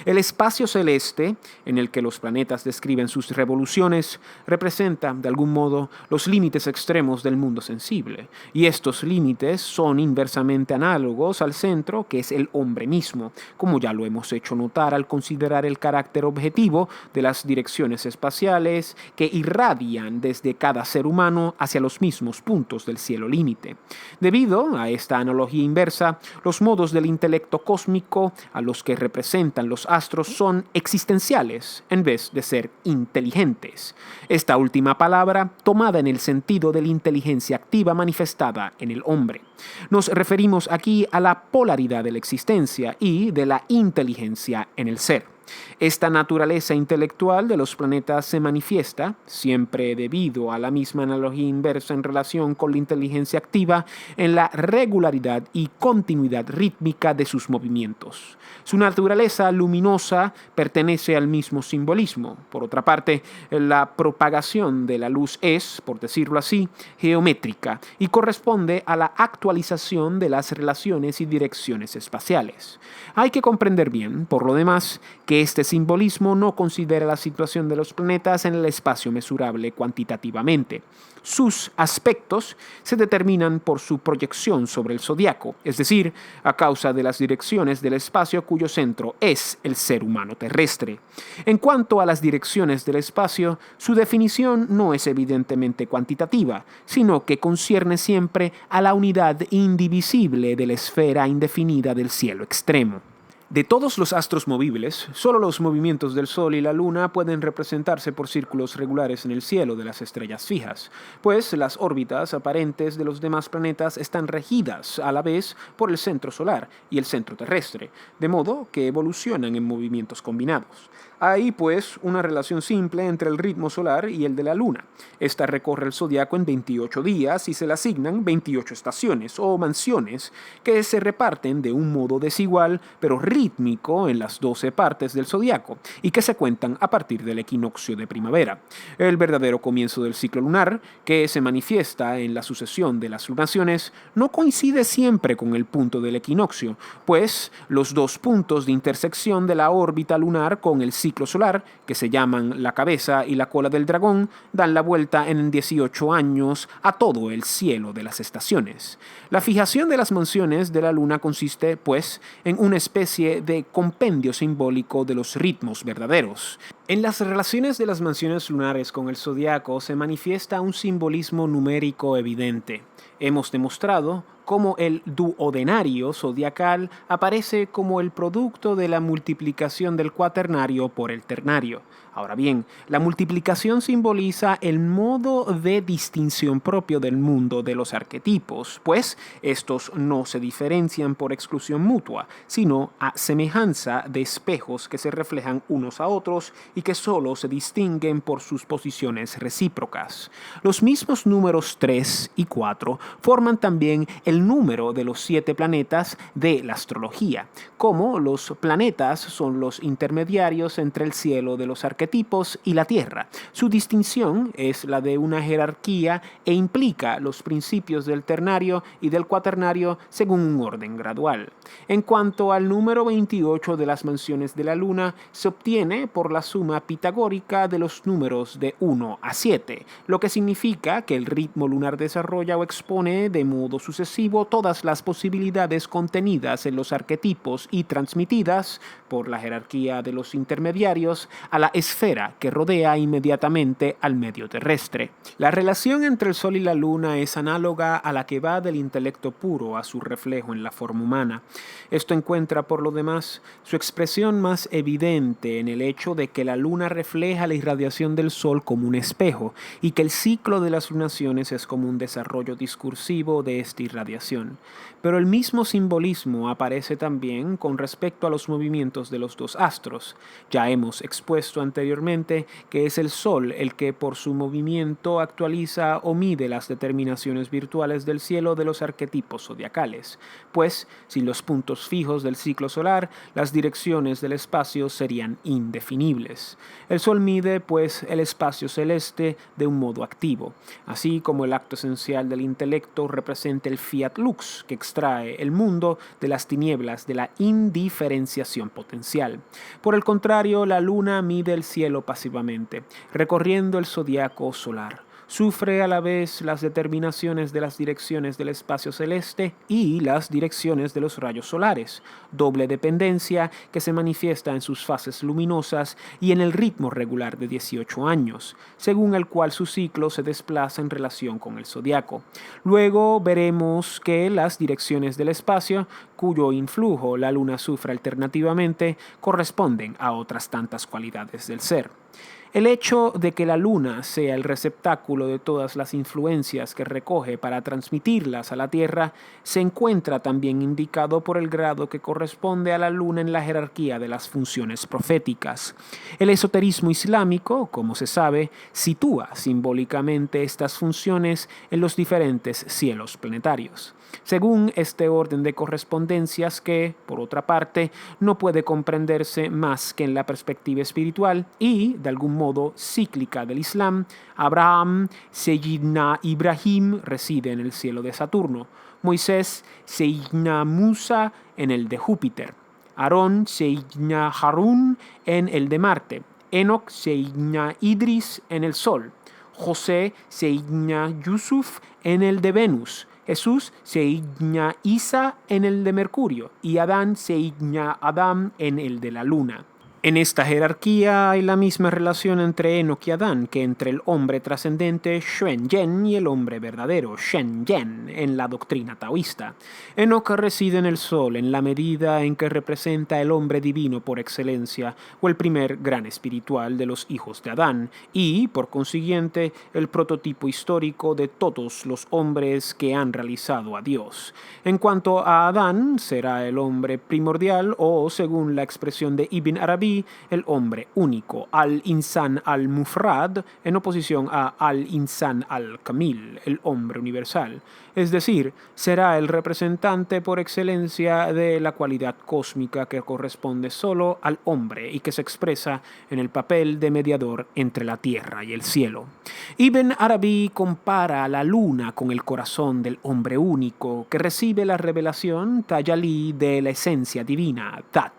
El espacio celeste, en el que los planetas describen sus revoluciones, representa, de algún modo, los límites extremos del mundo sensible, y estos límites son inversamente análogos al centro, que es el hombre mismo, como ya lo hemos hecho notar al considerar el carácter objetivo de las direcciones espaciales que irradian desde cada ser humano hacia los mismos puntos del cielo límite. Debido a esta analogía inversa, los modos del intelecto cósmico a los que representan los astros son existenciales en vez de ser inteligentes. Esta última palabra tomada en el sentido de la inteligencia activa manifestada en el hombre. Nos referimos aquí a la polaridad de la existencia y de la inteligencia en el ser. Esta naturaleza intelectual de los planetas se manifiesta, siempre debido a la misma analogía inversa en relación con la inteligencia activa, en la regularidad y continuidad rítmica de sus movimientos. Su naturaleza luminosa pertenece al mismo simbolismo. Por otra parte, la propagación de la luz es, por decirlo así, geométrica y corresponde a la actualización de las relaciones y direcciones espaciales. Hay que comprender bien, por lo demás, que este simbolismo no considera la situación de los planetas en el espacio mesurable cuantitativamente. Sus aspectos se determinan por su proyección sobre el zodiaco, es decir, a causa de las direcciones del espacio cuyo centro es el ser humano terrestre. En cuanto a las direcciones del espacio, su definición no es evidentemente cuantitativa, sino que concierne siempre a la unidad indivisible de la esfera indefinida del cielo extremo. De todos los astros movibles, solo los movimientos del Sol y la Luna pueden representarse por círculos regulares en el cielo de las estrellas fijas, pues las órbitas aparentes de los demás planetas están regidas a la vez por el centro solar y el centro terrestre, de modo que evolucionan en movimientos combinados. Hay, pues, una relación simple entre el ritmo solar y el de la Luna. Esta recorre el zodiaco en 28 días y se le asignan 28 estaciones o mansiones que se reparten de un modo desigual pero rítmico en las 12 partes del zodiaco y que se cuentan a partir del equinoccio de primavera. El verdadero comienzo del ciclo lunar, que se manifiesta en la sucesión de las lunaciones, no coincide siempre con el punto del equinoccio, pues los dos puntos de intersección de la órbita lunar con el ciclo solar, que se llaman la cabeza y la cola del dragón, dan la vuelta en 18 años a todo el cielo de las estaciones. La fijación de las mansiones de la luna consiste, pues, en una especie de compendio simbólico de los ritmos verdaderos. En las relaciones de las mansiones lunares con el zodiaco se manifiesta un simbolismo numérico evidente. Hemos demostrado cómo el duodenario zodiacal aparece como el producto de la multiplicación del cuaternario por el ternario. Ahora bien, la multiplicación simboliza el modo de distinción propio del mundo de los arquetipos, pues estos no se diferencian por exclusión mutua, sino a semejanza de espejos que se reflejan unos a otros y que solo se distinguen por sus posiciones recíprocas. Los mismos números 3 y 4 forman también el número de los 7 planetas de la astrología. Como los planetas son los intermediarios entre el cielo de los arquetipos y la Tierra. Su distinción es la de una jerarquía e implica los principios del ternario y del cuaternario según un orden gradual. En cuanto al número 28 de las mansiones de la Luna, se obtiene por la suma pitagórica de los números de 1 a 7, lo que significa que el ritmo lunar desarrolla o expone de modo sucesivo todas las posibilidades contenidas en los arquetipos y transmitidas por la jerarquía de los intermediarios a la esfera que rodea inmediatamente al medio terrestre. La relación entre el Sol y la Luna es análoga a la que va del intelecto puro a su reflejo en la forma humana. Esto encuentra, por lo demás, su expresión más evidente en el hecho de que la Luna refleja la irradiación del Sol como un espejo y que el ciclo de las lunaciones es como un desarrollo discursivo de esta irradiación. Pero el mismo simbolismo aparece también con respecto a los movimientos de los dos astros. Ya hemos expuesto anteriormente que es el Sol el que por su movimiento actualiza o mide las determinaciones virtuales del cielo de los arquetipos zodiacales, pues sin los puntos fijos del ciclo solar, las direcciones del espacio serían indefinibles. El Sol mide, pues, el espacio celeste de un modo activo, así como el acto esencial del intelecto representa el fiat lux, que extrae el mundo de las tinieblas de la indiferenciación potencial. Por el contrario, la Luna mide el cielo pasivamente, recorriendo el zodiaco solar. Sufre a la vez las determinaciones de las direcciones del espacio celeste y las direcciones de los rayos solares, doble dependencia que se manifiesta en sus fases luminosas y en el ritmo regular de 18 años, según el cual su ciclo se desplaza en relación con el zodiaco. Luego veremos que las direcciones del espacio, cuyo influjo la Luna sufre alternativamente, corresponden a otras tantas cualidades del ser. El hecho de que la Luna sea el receptáculo de todas las influencias que recoge para transmitirlas a la Tierra se encuentra también indicado por el grado que corresponde a la Luna en la jerarquía de las funciones proféticas. El esoterismo islámico, como se sabe, sitúa simbólicamente estas funciones en los diferentes cielos planetarios, según este orden de correspondencias que, por otra parte, no puede comprenderse más que en la perspectiva espiritual y, de algún modo, cíclica del Islam. Abraham, Seyyidna Ibrahim, reside en el cielo de Saturno. Moisés, Seyyidna Musa, en el de Júpiter. Aarón, Seyyidna Harún, en el de Marte. Enoc, Seyyidna Idris, en el Sol. José, Seyyidna Yusuf, en el de Venus. Jesús, Seyyidna Isa, en el de Mercurio, y Adán, Seyyidna Adam, en el de la Luna. En esta jerarquía hay la misma relación entre Enoc y Adán que entre el hombre trascendente Xuan-Yen y el hombre verdadero Shen-Yen en la doctrina taoísta. Enoc reside en el Sol en la medida en que representa el hombre divino por excelencia o el primer gran espiritual de los hijos de Adán y, por consiguiente, el prototipo histórico de todos los hombres que han realizado a Dios. En cuanto a Adán, será el hombre primordial o, según la expresión de Ibn Arabi, así el hombre único, al-insan al-mufrad, en oposición a al-insan al-kamil, el hombre universal. Es decir, será el representante por excelencia de la cualidad cósmica que corresponde solo al hombre y que se expresa en el papel de mediador entre la tierra y el cielo. Ibn Arabi compara la luna con el corazón del hombre único que recibe la revelación tajalí de la esencia divina, Tat.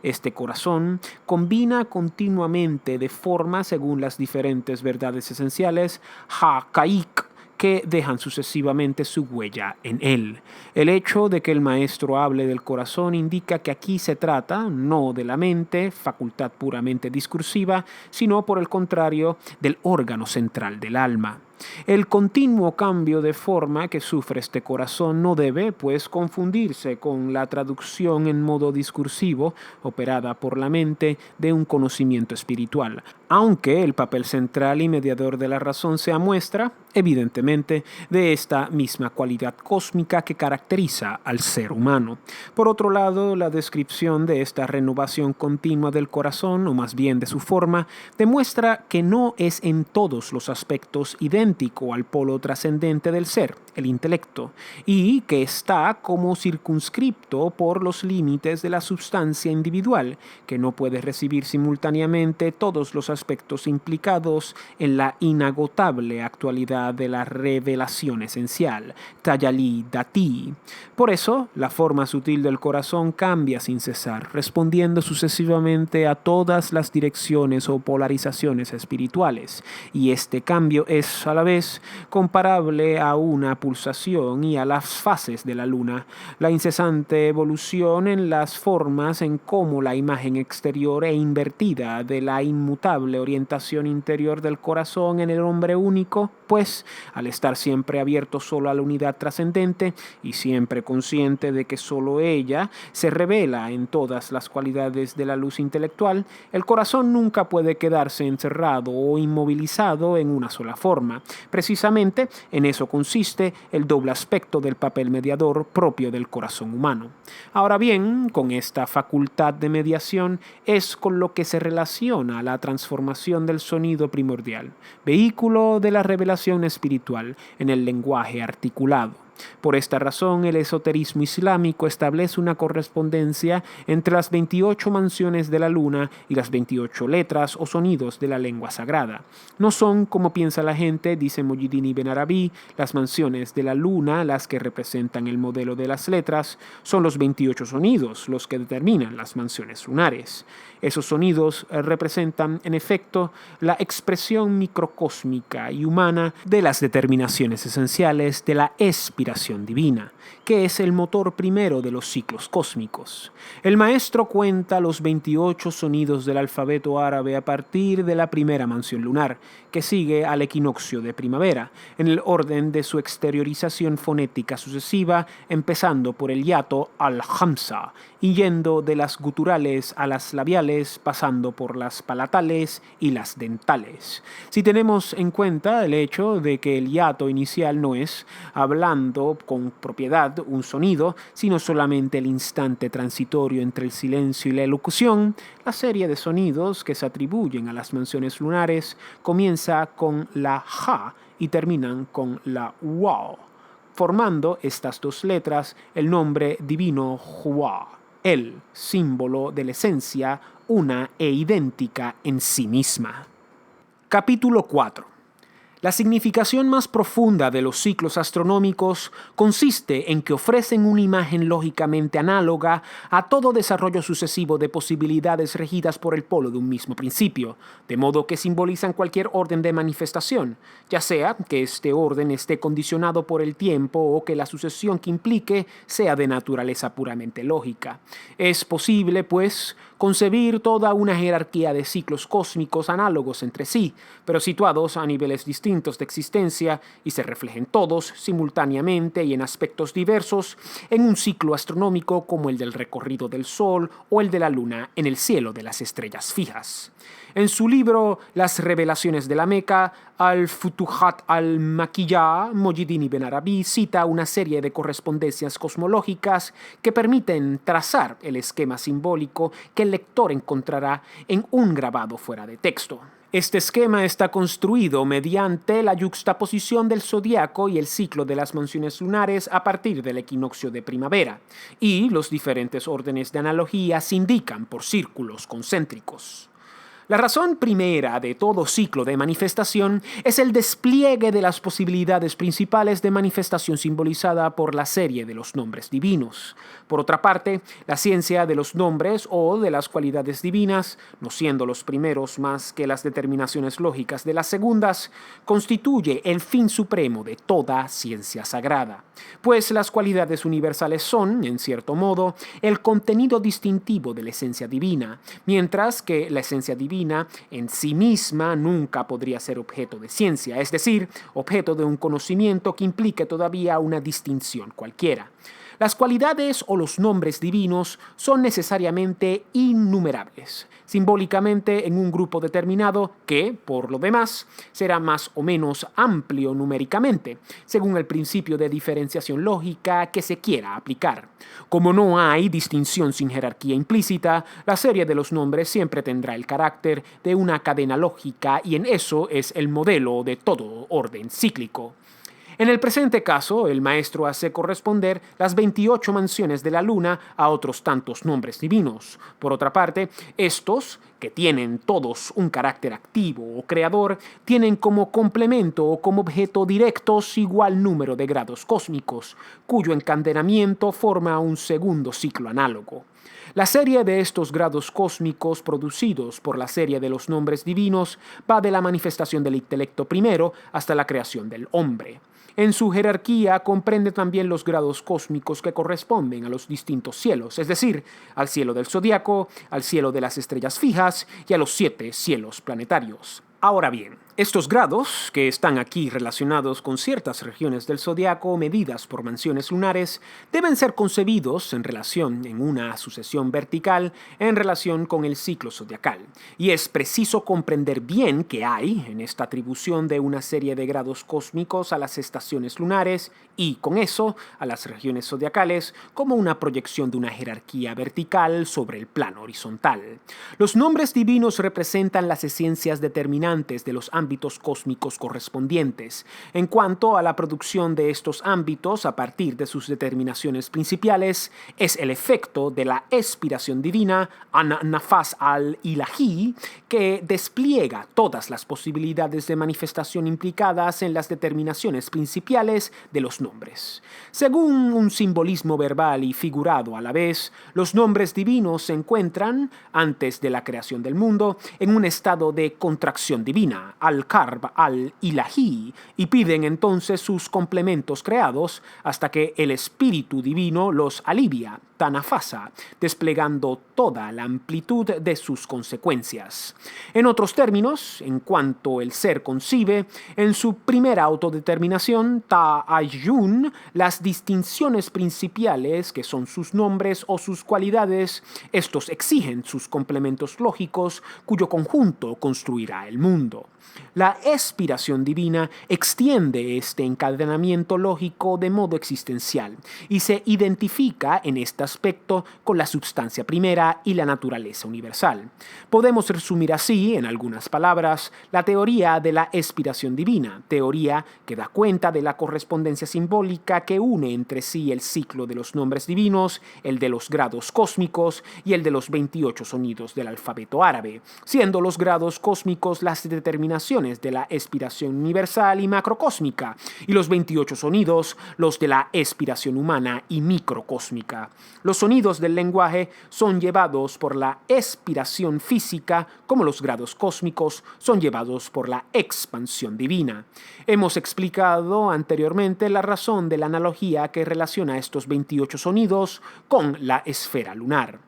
Este corazón combina continuamente de forma según las diferentes verdades esenciales, haqa'iq, que dejan sucesivamente su huella en él. El hecho de que el maestro hable del corazón indica que aquí se trata no de la mente, facultad puramente discursiva, sino por el contrario del órgano central del alma. El continuo cambio de forma que sufre este corazón no debe, pues, confundirse con la traducción en modo discursivo, operada por la mente, de un conocimiento espiritual, aunque el papel central y mediador de la razón sea muestra, evidentemente, de esta misma cualidad cósmica que caracteriza al ser humano. Por otro lado, la descripción de esta renovación continua del corazón, o más bien de su forma, demuestra que no es en todos los aspectos idéntico al polo trascendente del ser, el intelecto, y que está como circunscripto por los límites de la substancia individual, que no puede recibir simultáneamente todos los aspectos implicados en la inagotable actualidad de la revelación esencial, tajalí dati. Por eso, la forma sutil del corazón cambia sin cesar, respondiendo sucesivamente a todas las direcciones o polarizaciones espirituales, y este cambio es a la vez comparable a una pulsación y a las fases de la luna, la incesante evolución en las formas en cómo la imagen exterior e invertida de la inmutable orientación interior del corazón en el hombre único, pues, al estar siempre abierto solo a la unidad trascendente y siempre consciente de que solo ella se revela en todas las cualidades de la luz intelectual, el corazón nunca puede quedarse encerrado o inmovilizado en una sola forma. Precisamente en eso consiste el doble aspecto del papel mediador propio del corazón humano. Ahora bien, con esta facultad de mediación es con lo que se relaciona la transformación del sonido primordial, vehículo de la revelación espiritual en el lenguaje articulado. Por esta razón, el esoterismo islámico establece una correspondencia entre las 28 mansiones de la luna y las 28 letras o sonidos de la lengua sagrada. No son, como piensa la gente, dice Muhyiddin Ibn Arabi, las mansiones de la luna las que representan el modelo de las letras, son los 28 sonidos los que determinan las mansiones lunares. Esos sonidos representan, en efecto, la expresión microcósmica y humana de las determinaciones esenciales de la inspiración divina, que es el motor primero de los ciclos cósmicos. El maestro cuenta los 28 sonidos del alfabeto árabe a partir de la primera mansión lunar, que sigue al equinoccio de primavera, en el orden de su exteriorización fonética sucesiva, empezando por el hiato al-hamsa, y yendo de las guturales a las labiales, pasando por las palatales y las dentales. Si tenemos en cuenta el hecho de que el hiato inicial no es, hablando con propiedad, un sonido, sino solamente el instante transitorio entre el silencio y la elocución, la serie de sonidos que se atribuyen a las mansiones lunares comienza con la ja y terminan con la wa, formando estas dos letras el nombre divino Huwa, el símbolo de la esencia una e idéntica en sí misma. Capítulo 4. La significación más profunda de los ciclos astronómicos consiste en que ofrecen una imagen lógicamente análoga a todo desarrollo sucesivo de posibilidades regidas por el polo de un mismo principio, de modo que simbolizan cualquier orden de manifestación, ya sea que este orden esté condicionado por el tiempo o que la sucesión que implique sea de naturaleza puramente lógica. Es posible, pues, concebir toda una jerarquía de ciclos cósmicos análogos entre sí, pero situados a niveles distintos distintos de existencia y se reflejen todos simultáneamente y en aspectos diversos en un ciclo astronómico como el del recorrido del Sol o el de la Luna en el cielo de las estrellas fijas. En su libro Las revelaciones de la Meca, Al-Futuhat al-Makkiyya, Mohiddin Ibn Arabi cita una serie de correspondencias cosmológicas que permiten trazar el esquema simbólico que el lector encontrará en un grabado fuera de texto. Este esquema está construido mediante la yuxtaposición del zodiaco y el ciclo de las mansiones lunares a partir del equinoccio de primavera, y los diferentes órdenes de analogía se indican por círculos concéntricos. La razón primera de todo ciclo de manifestación es el despliegue de las posibilidades principales de manifestación simbolizada por la serie de los nombres divinos. Por otra parte, la ciencia de los nombres o de las cualidades divinas, no siendo los primeros más que las determinaciones lógicas de las segundas, constituye el fin supremo de toda ciencia sagrada, pues las cualidades universales son, en cierto modo, el contenido distintivo de la esencia divina, mientras que la esencia divina en sí misma nunca podría ser objeto de ciencia, es decir, objeto de un conocimiento que implique todavía una distinción cualquiera. Las cualidades o los nombres divinos son necesariamente innumerables, simbólicamente en un grupo determinado que, por lo demás, será más o menos amplio numéricamente, según el principio de diferenciación lógica que se quiera aplicar. Como no hay distinción sin jerarquía implícita, la serie de los nombres siempre tendrá el carácter de una cadena lógica y en eso es el modelo de todo orden cíclico. En el presente caso, el maestro hace corresponder las 28 mansiones de la luna a otros tantos nombres divinos. Por otra parte, estos, que tienen todos un carácter activo o creador, tienen como complemento o como objeto directos igual número de grados cósmicos, cuyo encadenamiento forma un segundo ciclo análogo. La serie de estos grados cósmicos producidos por la serie de los nombres divinos va de la manifestación del intelecto primero hasta la creación del hombre. En su jerarquía comprende también los grados cósmicos que corresponden a los distintos cielos, es decir, al cielo del zodiaco, al cielo de las estrellas fijas y a los 7 cielos planetarios. Ahora bien, estos grados, que están aquí relacionados con ciertas regiones del zodiaco medidas por mansiones lunares, deben ser concebidos en una sucesión vertical en relación con el ciclo zodiacal. Y es preciso comprender bien que hay en esta atribución de una serie de grados cósmicos a las estaciones lunares y, con eso, a las regiones zodiacales como una proyección de una jerarquía vertical sobre el plano horizontal. Los nombres divinos representan las esencias determinantes de los ámbitos cósmicos correspondientes. En cuanto a la producción de estos ámbitos a partir de sus determinaciones principales, es el efecto de la expiración divina, an-nafas al-ilahi, que despliega todas las posibilidades de manifestación implicadas en las determinaciones principales de los nombres. Según un simbolismo verbal y figurado a la vez, los nombres divinos se encuentran, antes de la creación del mundo, en un estado de contracción divina, al-karb al-ilahi, y piden entonces sus complementos creados hasta que el espíritu divino los alivia, tanafasa, desplegando toda la amplitud de sus consecuencias. En otros términos, en cuanto el ser concibe, en su primera autodeterminación, ta'ayyun, las distinciones principales, que son sus nombres o sus cualidades, estos exigen sus complementos lógicos, cuyo conjunto construirá el mundo. La expiración divina extiende este encadenamiento lógico de modo existencial y se identifica en este aspecto con la substancia primera y la naturaleza universal. Podemos resumir así, en algunas palabras, la teoría de la expiración divina, teoría que da cuenta de la correspondencia simbólica que une entre sí el ciclo de los nombres divinos, el de los grados cósmicos y el de los 28 sonidos del alfabeto árabe, siendo los grados cósmicos las determinaciones de la expiración universal y macrocósmica, y los 28 sonidos los de la expiración humana y microcósmica. Los sonidos del lenguaje son llevados por la expiración física, como los grados cósmicos son llevados por la expansión divina. Hemos explicado anteriormente la razón de la analogía que relaciona estos 28 sonidos con la esfera lunar.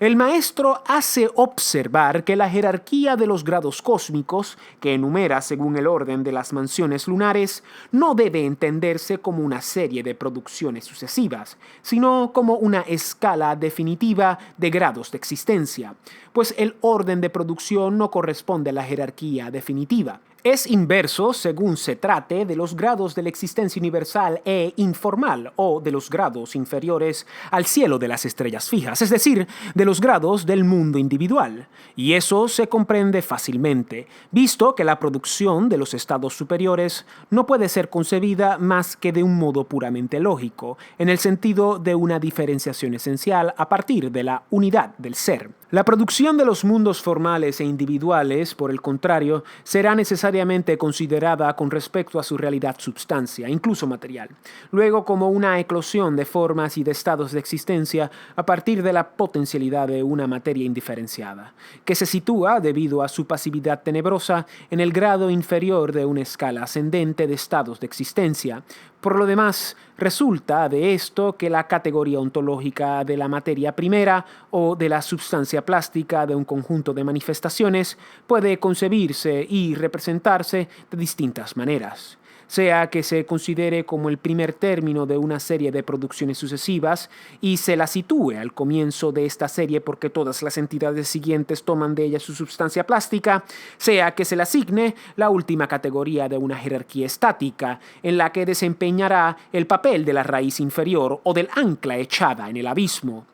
El maestro hace observar que la jerarquía de los grados cósmicos, que enumera según el orden de las mansiones lunares, no debe entenderse como una serie de producciones sucesivas, sino como una escala definitiva de grados de existencia, pues el orden de producción no corresponde a la jerarquía definitiva. Es inverso según se trate de los grados de la existencia universal e informal o de los grados inferiores al cielo de las estrellas fijas, es decir, de los grados del mundo individual. Y eso se comprende fácilmente, visto que la producción de los estados superiores no puede ser concebida más que de un modo puramente lógico, en el sentido de una diferenciación esencial a partir de la unidad del ser. La producción de los mundos formales e individuales, por el contrario, será necesariamente considerada con respecto a su realidad substancia, incluso material, luego como una eclosión de formas y de estados de existencia a partir de la potencialidad de una materia indiferenciada, que se sitúa, debido a su pasividad tenebrosa, en el grado inferior de una escala ascendente de estados de existencia. Por lo demás, resulta de esto que la categoría ontológica de la materia primera o de la substancia plástica de un conjunto de manifestaciones puede concebirse y representarse de distintas maneras. Sea que se considere como el primer término de una serie de producciones sucesivas y se la sitúe al comienzo de esta serie porque todas las entidades siguientes toman de ella su substancia plástica, sea que se le asigne la última categoría de una jerarquía estática en la que desempeñará el papel de la raíz inferior o del ancla echada en el abismo.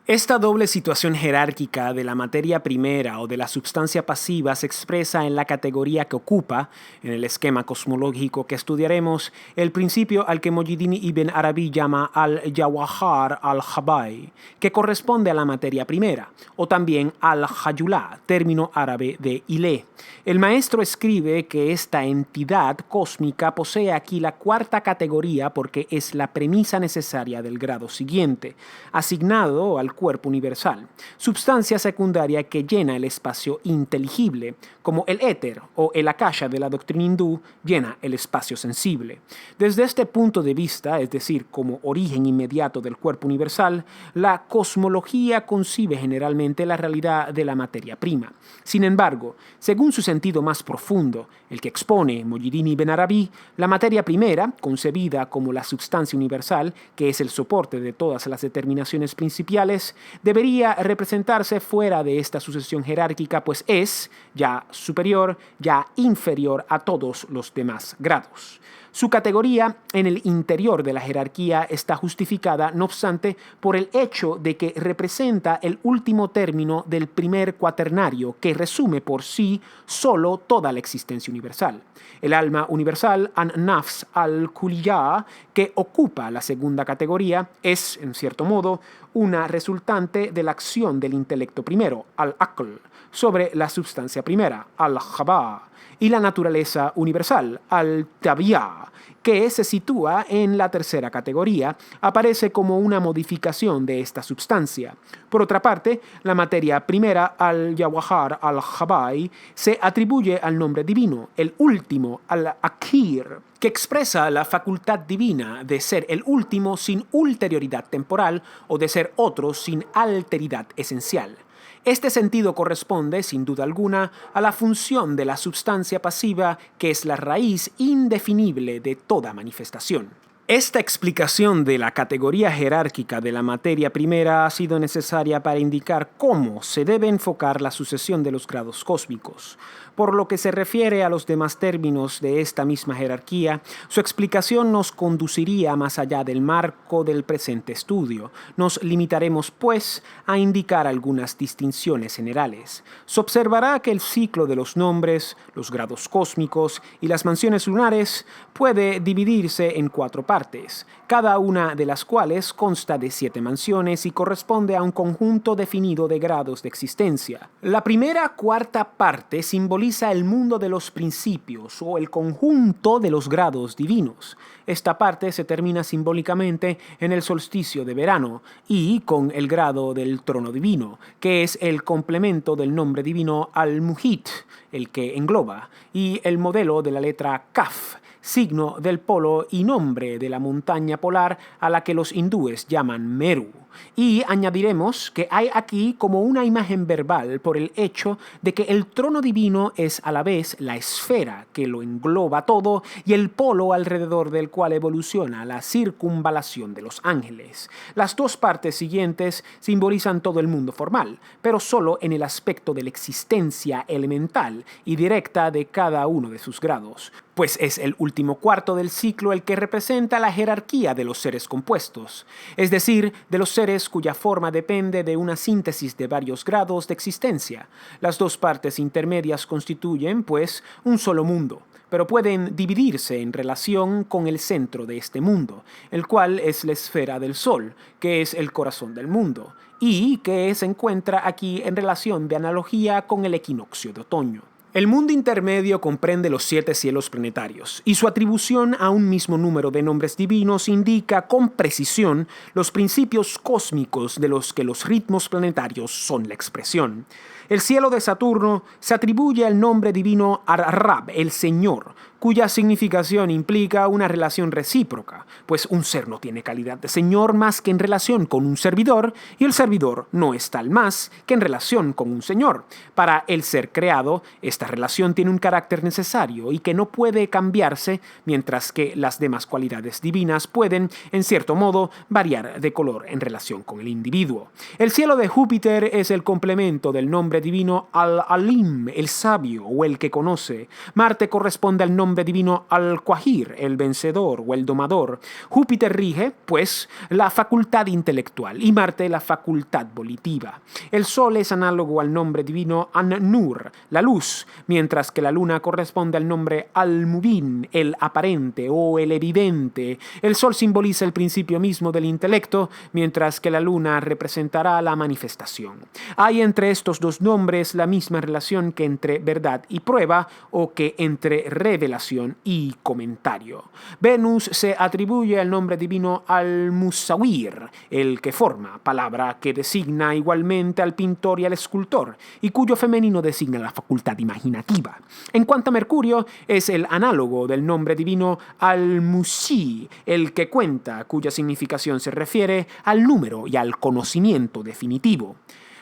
Esta doble situación jerárquica de la materia primera o de la substancia pasiva se expresa en la categoría que ocupa, en el esquema cosmológico que estudiaremos, el principio al que Mojiddin Ibn Arabi llama al-Jawahar al-Jabai, que corresponde a la materia primera, o también al-Hayulá, término árabe de Ile. El maestro escribe que esta entidad cósmica posee aquí la cuarta categoría porque es la premisa necesaria del grado siguiente, asignado al cuerpo universal, substancia secundaria que llena el espacio inteligible, como el éter o el akasha de la doctrina hindú llena el espacio sensible. Desde este punto de vista, es decir, como origen inmediato del cuerpo universal, la cosmología concibe generalmente la realidad de la materia prima. Sin embargo, según su sentido más profundo, el que expone Mojiddin Ibn Arabi, la materia primera, concebida como la substancia universal, que es el soporte de todas las determinaciones principiales, debería representarse fuera de esta sucesión jerárquica, pues es ya superior, ya inferior a todos los demás grados. Su categoría en el interior de la jerarquía está justificada, no obstante, por el hecho de que representa el último término del primer cuaternario que resume por sí solo toda la existencia universal. El alma universal, an-nafs al-kuliyah, que ocupa la segunda categoría, es, en cierto modo, una resultante de la acción del intelecto primero, al-aql, sobre la substancia primera, al-jaba, y la naturaleza universal, al-tabi'a, que se sitúa en la tercera categoría, aparece como una modificación de esta substancia. Por otra parte, la materia primera, al-Jawahar al-Jabai, se atribuye al nombre divino, el último, al-Akhir, que expresa la facultad divina de ser el último sin ulterioridad temporal o de ser otro sin alteridad esencial. Este sentido corresponde, sin duda alguna, a la función de la substancia pasiva, que es la raíz indefinible de toda manifestación. Esta explicación de la categoría jerárquica de la materia primera ha sido necesaria para indicar cómo se debe enfocar la sucesión de los grados cósmicos. Por lo que se refiere a los demás términos de esta misma jerarquía, su explicación nos conduciría más allá del marco del presente estudio. Nos limitaremos, pues, a indicar algunas distinciones generales. Se observará que el ciclo de los nombres, los grados cósmicos y las mansiones lunares puede dividirse en 4 partes, cada una de las cuales consta de 7 mansiones y corresponde a un conjunto definido de grados de existencia. La primera cuarta parte simboliza el mundo de los principios o el conjunto de los grados divinos. Esta parte se termina simbólicamente en el solsticio de verano y con el grado del trono divino, que es el complemento del nombre divino al-Muhit, el que engloba, y el modelo de la letra Kaf, signo del polo y nombre de la montaña polar a la que los hindúes llaman Meru. Y añadiremos que hay aquí como una imagen verbal por el hecho de que el trono divino es a la vez la esfera que lo engloba todo y el polo alrededor del cual evoluciona la circunvalación de los ángeles. Las dos partes siguientes simbolizan todo el mundo formal, pero solo en el aspecto de la existencia elemental y directa de cada uno de sus grados, pues es el último cuarto del ciclo el que representa la jerarquía de los seres compuestos, es decir, de los seres cuya forma depende de una síntesis de varios grados de existencia. Las dos partes intermedias constituyen, pues, un solo mundo, pero pueden dividirse en relación con el centro de este mundo, el cual es la esfera del Sol, que es el corazón del mundo, y que se encuentra aquí en relación de analogía con el equinoccio de otoño. El mundo intermedio comprende los 7 cielos planetarios, y su atribución a un mismo número de nombres divinos indica con precisión los principios cósmicos de los que los ritmos planetarios son la expresión. El cielo de Saturno se atribuye al nombre divino Ar-Rab, el Señor, cuya significación implica una relación recíproca, pues un ser no tiene calidad de señor más que en relación con un servidor, y el servidor no es tal más que en relación con un señor. Para el ser creado, esta relación tiene un carácter necesario y que no puede cambiarse, mientras que las demás cualidades divinas pueden, en cierto modo, variar de color en relación con el individuo. El cielo de Júpiter es el complemento del nombre divino Al-Alim, el sabio o el que conoce. Marte corresponde al nombre divino Al-Qahir, el vencedor o el domador. Júpiter rige, pues, la facultad intelectual y Marte la facultad volitiva. El Sol es análogo al nombre divino An-Nur, la luz, mientras que la Luna corresponde al nombre Al-Mubin, el aparente o el evidente. El Sol simboliza el principio mismo del intelecto, mientras que la Luna representará la manifestación. Hay entre estos dos nombres la misma relación que entre verdad y prueba o que entre revelación y comentario. Venus se atribuye el nombre divino Al-Musawir, el que forma, palabra que designa igualmente al pintor y al escultor, y cuyo femenino designa la facultad imaginativa. En cuanto a Mercurio, es el análogo del nombre divino Al-Musi, el que cuenta, cuya significación se refiere al número y al conocimiento definitivo.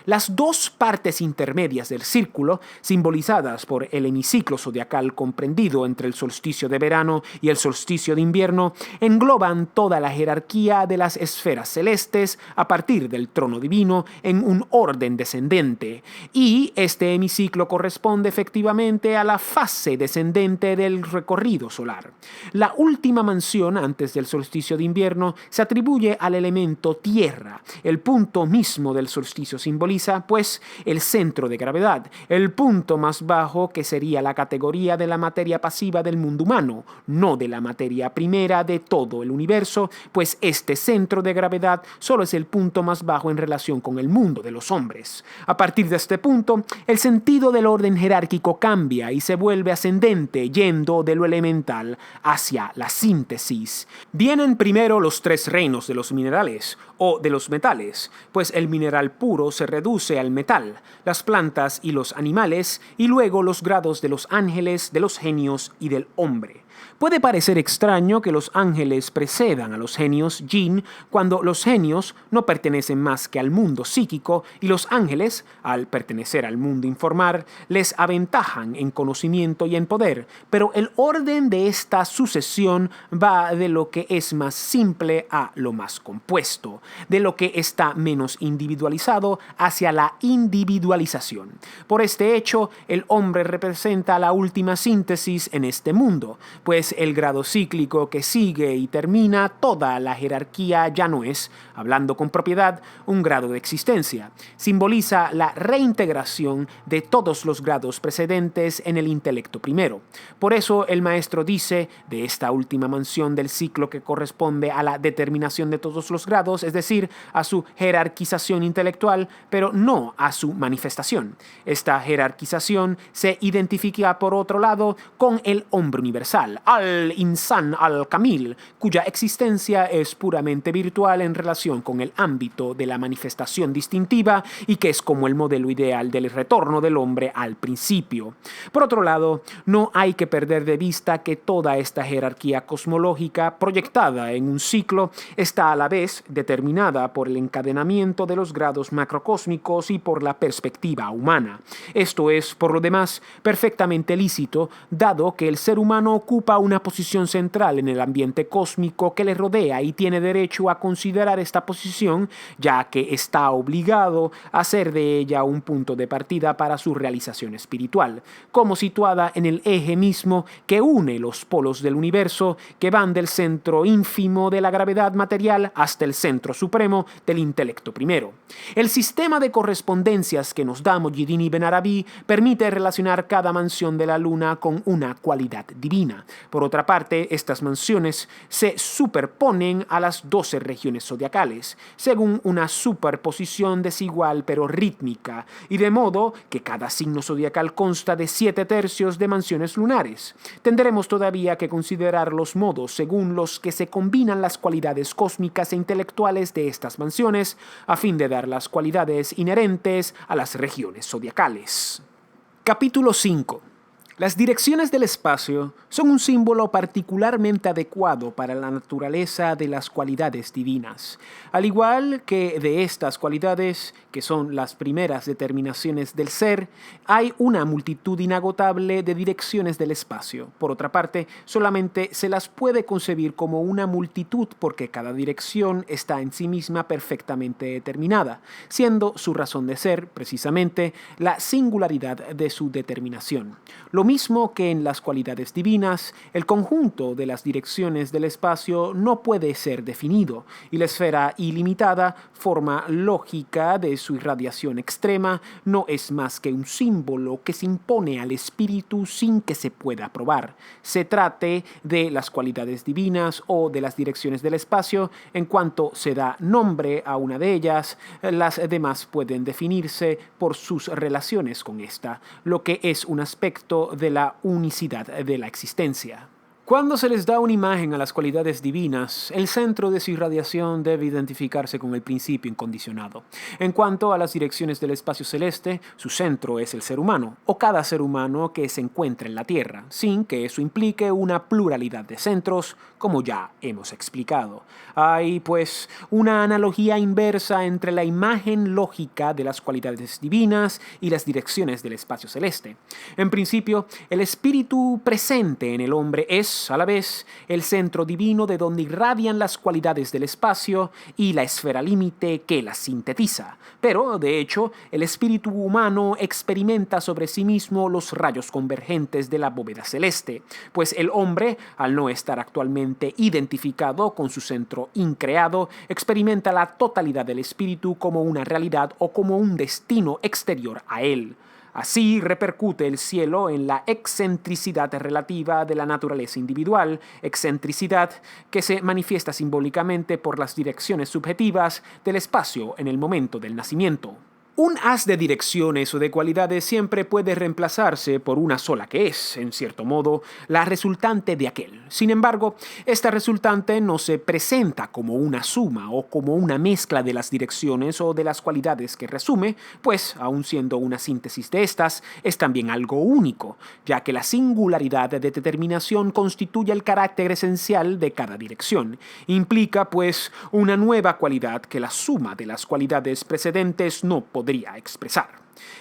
Las dos partes intermedias del círculo, simbolizadas por el hemiciclo zodiacal comprendido entre el solsticio de verano y el solsticio de invierno, engloban toda la jerarquía de las esferas celestes a partir del trono divino en un orden descendente, y este hemiciclo corresponde efectivamente a la fase descendente del recorrido solar. La última mansión antes del solsticio de invierno se atribuye al elemento tierra. El punto mismo del solsticio simboliza, pues, el centro de gravedad, el punto más bajo que sería la categoría de la materia pasiva del mundo humano, no de la materia primera de todo el universo, pues este centro de gravedad solo es el punto más bajo en relación con el mundo de los hombres. A partir de este punto, el sentido del orden jerárquico cambia y se vuelve ascendente, yendo de lo elemental hacia la síntesis. Vienen primero los 3 reinos de los minerales, o de los metales, pues el mineral puro se reduce al metal, las plantas y los animales, y luego los grados de los ángeles, de los genios y del hombre. Puede parecer extraño que los ángeles precedan a los genios, jinn, cuando los genios no pertenecen más que al mundo psíquico y los ángeles, al pertenecer al mundo informal, les aventajan en conocimiento y en poder, pero el orden de esta sucesión va de lo que es más simple a lo más compuesto, de lo que está menos individualizado hacia la individualización. Por este hecho, el hombre representa la última síntesis en este mundo, pues el grado cíclico que sigue y termina toda la jerarquía ya no es, hablando con propiedad, un grado de existencia. Simboliza la reintegración de todos los grados precedentes en el intelecto primero. Por eso el maestro dice de esta última mansión del ciclo que corresponde a la determinación de todos los grados, es decir, a su jerarquización intelectual, pero pero no a su manifestación. Esta jerarquización se identifica, por otro lado, con el hombre universal, al-insan al-kamil, cuya existencia es puramente virtual en relación con el ámbito de la manifestación distintiva y que es como el modelo ideal del retorno del hombre al principio. Por otro lado, no hay que perder de vista que toda esta jerarquía cosmológica proyectada en un ciclo está a la vez determinada por el encadenamiento de los grados macrocósmicos y por la perspectiva humana. Esto es, por lo demás, perfectamente lícito, dado que el ser humano ocupa una posición central en el ambiente cósmico que le rodea y tiene derecho a considerar esta posición, ya que está obligado a hacer de ella un punto de partida para su realización espiritual, como situada en el eje mismo que une los polos del universo, que van del centro ínfimo de la gravedad material hasta el centro supremo del intelecto primero. El sistema de correspondencias que nos da Muhyiddin Ibn Arabi permite relacionar cada mansión de la luna con una cualidad divina. Por otra parte, estas mansiones se superponen a las 12 regiones zodiacales, según una superposición desigual pero rítmica, y de modo que cada signo zodiacal consta de 7 tercios de mansiones lunares. Tendremos todavía que considerar los modos según los que se combinan las cualidades cósmicas e intelectuales de estas mansiones a fin de dar las cualidades inherentes a las regiones zodiacales. Capítulo 5. Las direcciones del espacio son un símbolo particularmente adecuado para la naturaleza de las cualidades divinas. Al igual que de estas cualidades, que son las primeras determinaciones del ser, hay una multitud inagotable de direcciones del espacio. Por otra parte, solamente se las puede concebir como una multitud porque cada dirección está en sí misma perfectamente determinada, siendo su razón de ser, precisamente, la singularidad de su determinación. Lo mismo que en las cualidades divinas, el conjunto de las direcciones del espacio no puede ser definido, y la esfera ilimitada, forma lógica de su irradiación extrema, no es más que un símbolo que se impone al espíritu sin que se pueda probar. Se trate de las cualidades divinas o de las direcciones del espacio, en cuanto se da nombre a una de ellas, las demás pueden definirse por sus relaciones con esta, lo que es un aspecto de la unicidad de la existencia. Cuando se les da una imagen a las cualidades divinas, el centro de su irradiación debe identificarse con el principio incondicionado. En cuanto a las direcciones del espacio celeste, su centro es el ser humano, o cada ser humano que se encuentra en la Tierra, sin que eso implique una pluralidad de centros, como ya hemos explicado. Hay, pues, una analogía inversa entre la imagen lógica de las cualidades divinas y las direcciones del espacio celeste. En principio, el espíritu presente en el hombre es, a la vez, el centro divino de donde irradian las cualidades del espacio y la esfera límite que las sintetiza. Pero, de hecho, el espíritu humano experimenta sobre sí mismo los rayos convergentes de la bóveda celeste, pues el hombre, al no estar actualmente identificado con su centro increado, experimenta la totalidad del espíritu como una realidad o como un destino exterior a él. Así repercute el cielo en la excentricidad relativa de la naturaleza individual, excentricidad que se manifiesta simbólicamente por las direcciones subjetivas del espacio en el momento del nacimiento. Un haz de direcciones o de cualidades siempre puede reemplazarse por una sola que es, en cierto modo, la resultante de aquel. Sin embargo, esta resultante no se presenta como una suma o como una mezcla de las direcciones o de las cualidades que resume, pues, aun siendo una síntesis de estas, es también algo único, ya que la singularidad de determinación constituye el carácter esencial de cada dirección. Implica, pues, una nueva cualidad que la suma de las cualidades precedentes no podría expresar.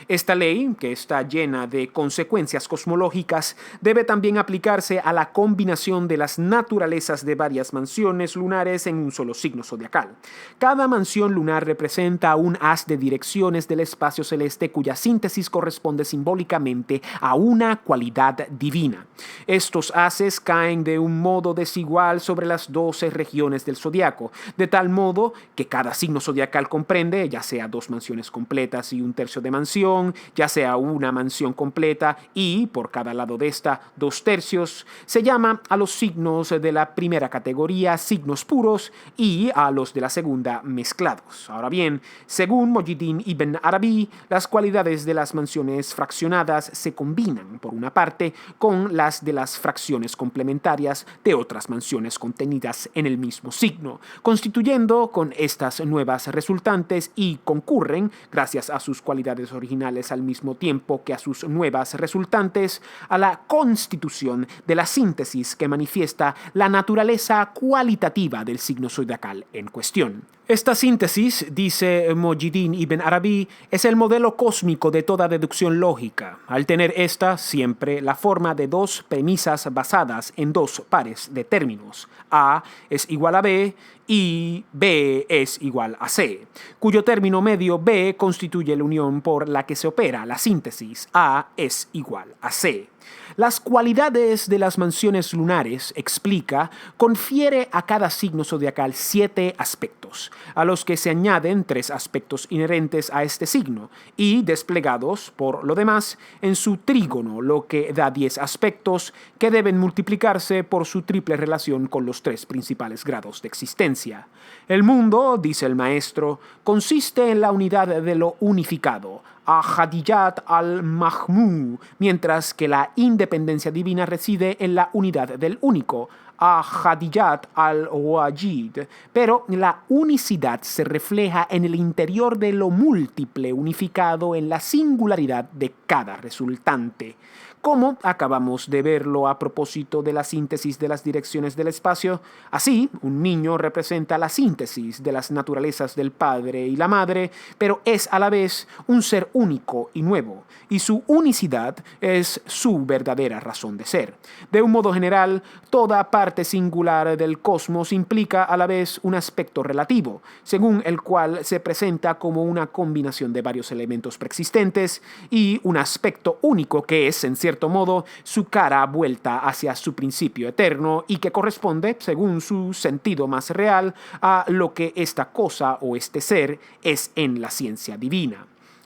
Esta ley, que está llena de consecuencias cosmológicas, debe también aplicarse a la combinación de las naturalezas de varias mansiones lunares en un solo signo zodiacal. Cada mansión lunar representa un haz de direcciones del espacio celeste cuya síntesis corresponde simbólicamente a una cualidad divina. Estos haces caen de un modo desigual sobre las 12 regiones del zodiaco, de tal modo que cada signo zodiacal comprende, ya sea 2 mansiones completas y un tercio de mansiones, mansión, ya sea una mansión completa y, por cada lado de esta, 2/3, se llama a los signos de la primera categoría signos puros y a los de la segunda mezclados. Ahora bien, según Muhyiddin Ibn Arabi, las cualidades de las mansiones fraccionadas se combinan, por una parte, con las de las fracciones complementarias de otras mansiones contenidas en el mismo signo, constituyendo con estas nuevas resultantes y concurren, gracias a sus cualidades originales al mismo tiempo que a sus nuevas resultantes, a la constitución de la síntesis que manifiesta la naturaleza cualitativa del signo zodiacal en cuestión. Esta síntesis, dice Muhyiddin Ibn Arabi, es el modelo cósmico de toda deducción lógica, al tener esta siempre la forma de dos premisas basadas en dos pares de términos. A es igual a B y B es igual a C, cuyo término medio B constituye la unión por la que se opera la síntesis A es igual a C. Las cualidades de las mansiones lunares, explica, confiere a cada signo zodiacal 7 aspectos, a los que se añaden 3 aspectos inherentes a este signo y desplegados, por lo demás, en su trígono, lo que da 10 aspectos que deben multiplicarse por su triple relación con los 3 principales grados de existencia. El mundo, dice el maestro, consiste en la unidad de lo unificado, Ahadiyat al-Mahmú, mientras que la independencia divina reside en la unidad del único, Ahadiyat al-Wajid, pero la unicidad se refleja en el interior de lo múltiple unificado en la singularidad de cada resultante. Como acabamos de verlo a propósito de la síntesis de las direcciones del espacio, así un niño representa la síntesis de las naturalezas del padre y la madre, pero es a la vez un ser único y nuevo, y su unicidad es su verdadera razón de ser. De un modo general, toda parte singular del cosmos implica a la vez un aspecto relativo, según el cual se presenta como una combinación de varios elementos preexistentes, y un aspecto único que es, en cierto modo, su cara vuelta hacia su principio eterno y que corresponde, según su sentido más real, a lo que esta cosa o este ser es en la ciencia divina.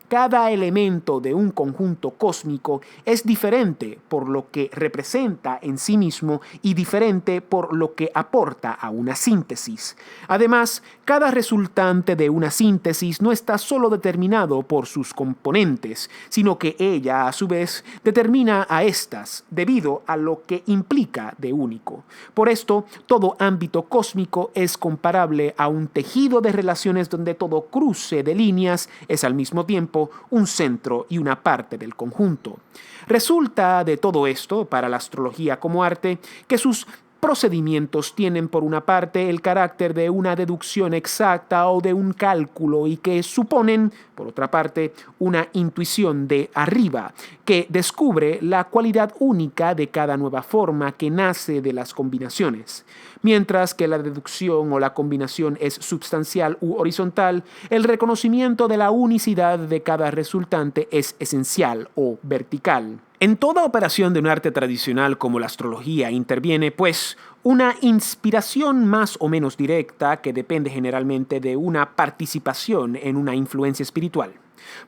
Cada elemento de un conjunto cósmico es diferente por lo que representa en sí mismo y diferente por lo que aporta a una síntesis. Además, cada resultante de una síntesis no está solo determinado por sus componentes, sino que ella, a su vez, determina a éstas debido a lo que implica de único. Por esto, todo ámbito cósmico es comparable a un tejido de relaciones donde todo cruce de líneas es al mismo tiempo un centro y una parte del conjunto. Resulta de todo esto, para la astrología como arte, que sus procedimientos tienen por una parte el carácter de una deducción exacta o de un cálculo y que suponen, por otra parte, una intuición de arriba que descubre la cualidad única de cada nueva forma que nace de las combinaciones. Mientras que la deducción o la combinación es substancial u horizontal, el reconocimiento de la unicidad de cada resultante es esencial o vertical. En toda operación de un arte tradicional como la astrología interviene, pues, una inspiración más o menos directa que depende generalmente de una participación en una influencia espiritual.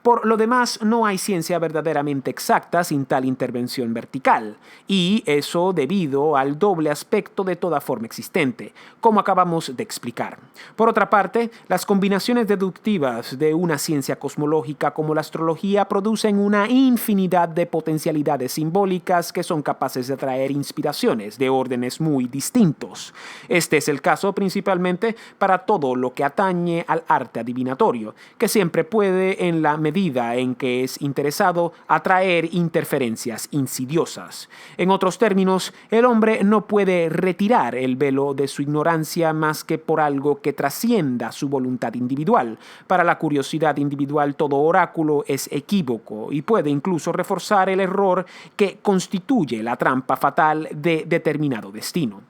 Por lo demás, no hay ciencia verdaderamente exacta sin tal intervención vertical, y eso debido al doble aspecto de toda forma existente, como acabamos de explicar. Por otra parte, las combinaciones deductivas de una ciencia cosmológica como la astrología producen una infinidad de potencialidades simbólicas que son capaces de traer inspiraciones de órdenes muy distintos. Este es el caso principalmente para todo lo que atañe al arte adivinatorio, que siempre puede, en la medida en que es interesado, atraer interferencias insidiosas. En otros términos, el hombre no puede retirar el velo de su ignorancia más que por algo que trascienda su voluntad individual. Para la curiosidad individual todo oráculo es equívoco y puede incluso reforzar el error que constituye la trampa fatal de determinado destino.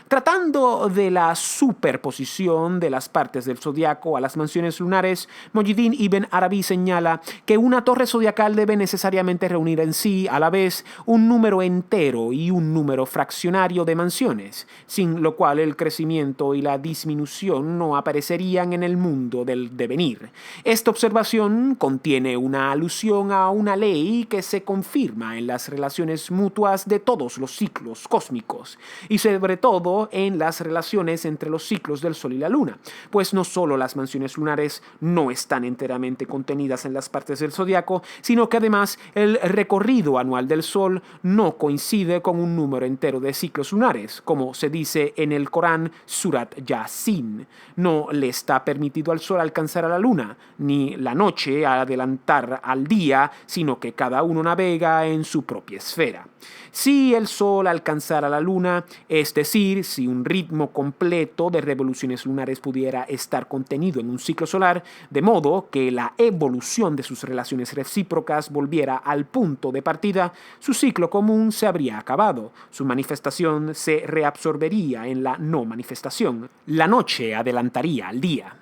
Tratando de la superposición de las partes del zodiaco a las mansiones lunares, Muhyiddin Ibn Arabi señala que una torre zodiacal debe necesariamente reunir en sí, a la vez, un número entero y un número fraccionario de mansiones, sin lo cual el crecimiento y la disminución no aparecerían en el mundo del devenir. Esta observación contiene una alusión a una ley que se confirma en las relaciones mutuas de todos los ciclos cósmicos, y sobre todo en las relaciones entre los ciclos del Sol y la Luna, pues no solo las mansiones lunares no están enteramente contenidas en las partes del zodiaco, sino que además el recorrido anual del Sol no coincide con un número entero de ciclos lunares, como se dice en el Corán Surat Yasin. No le está permitido al Sol alcanzar a la Luna, ni la noche adelantar al día, sino que cada uno navega en su propia esfera. Si el Sol alcanzara la Luna, es decir, si un ritmo completo de revoluciones lunares pudiera estar contenido en un ciclo solar, de modo que la evolución de sus relaciones recíprocas volviera al punto de partida, su ciclo común se habría acabado, su manifestación se reabsorbería en la no manifestación, la noche adelantaría al día.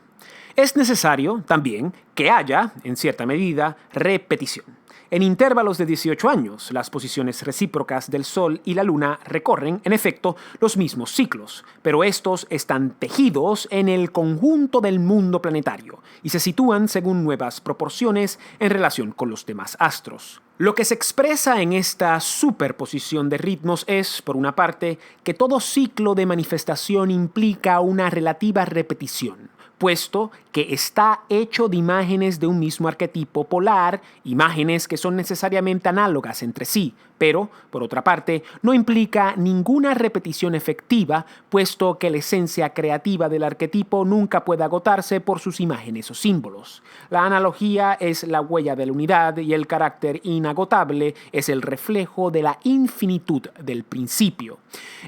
Es necesario, también, que haya, en cierta medida, repetición. En intervalos de 18 años, las posiciones recíprocas del Sol y la Luna recorren, en efecto, los mismos ciclos, pero estos están tejidos en el conjunto del mundo planetario y se sitúan según nuevas proporciones en relación con los demás astros. Lo que se expresa en esta superposición de ritmos es, por una parte, que todo ciclo de manifestación implica una relativa repetición, puesto que está hecho de imágenes de un mismo arquetipo polar, imágenes que son necesariamente análogas entre sí, pero, por otra parte, no implica ninguna repetición efectiva, puesto que la esencia creativa del arquetipo nunca puede agotarse por sus imágenes o símbolos. La analogía es la huella de la unidad y el carácter inagotable es el reflejo de la infinitud del principio.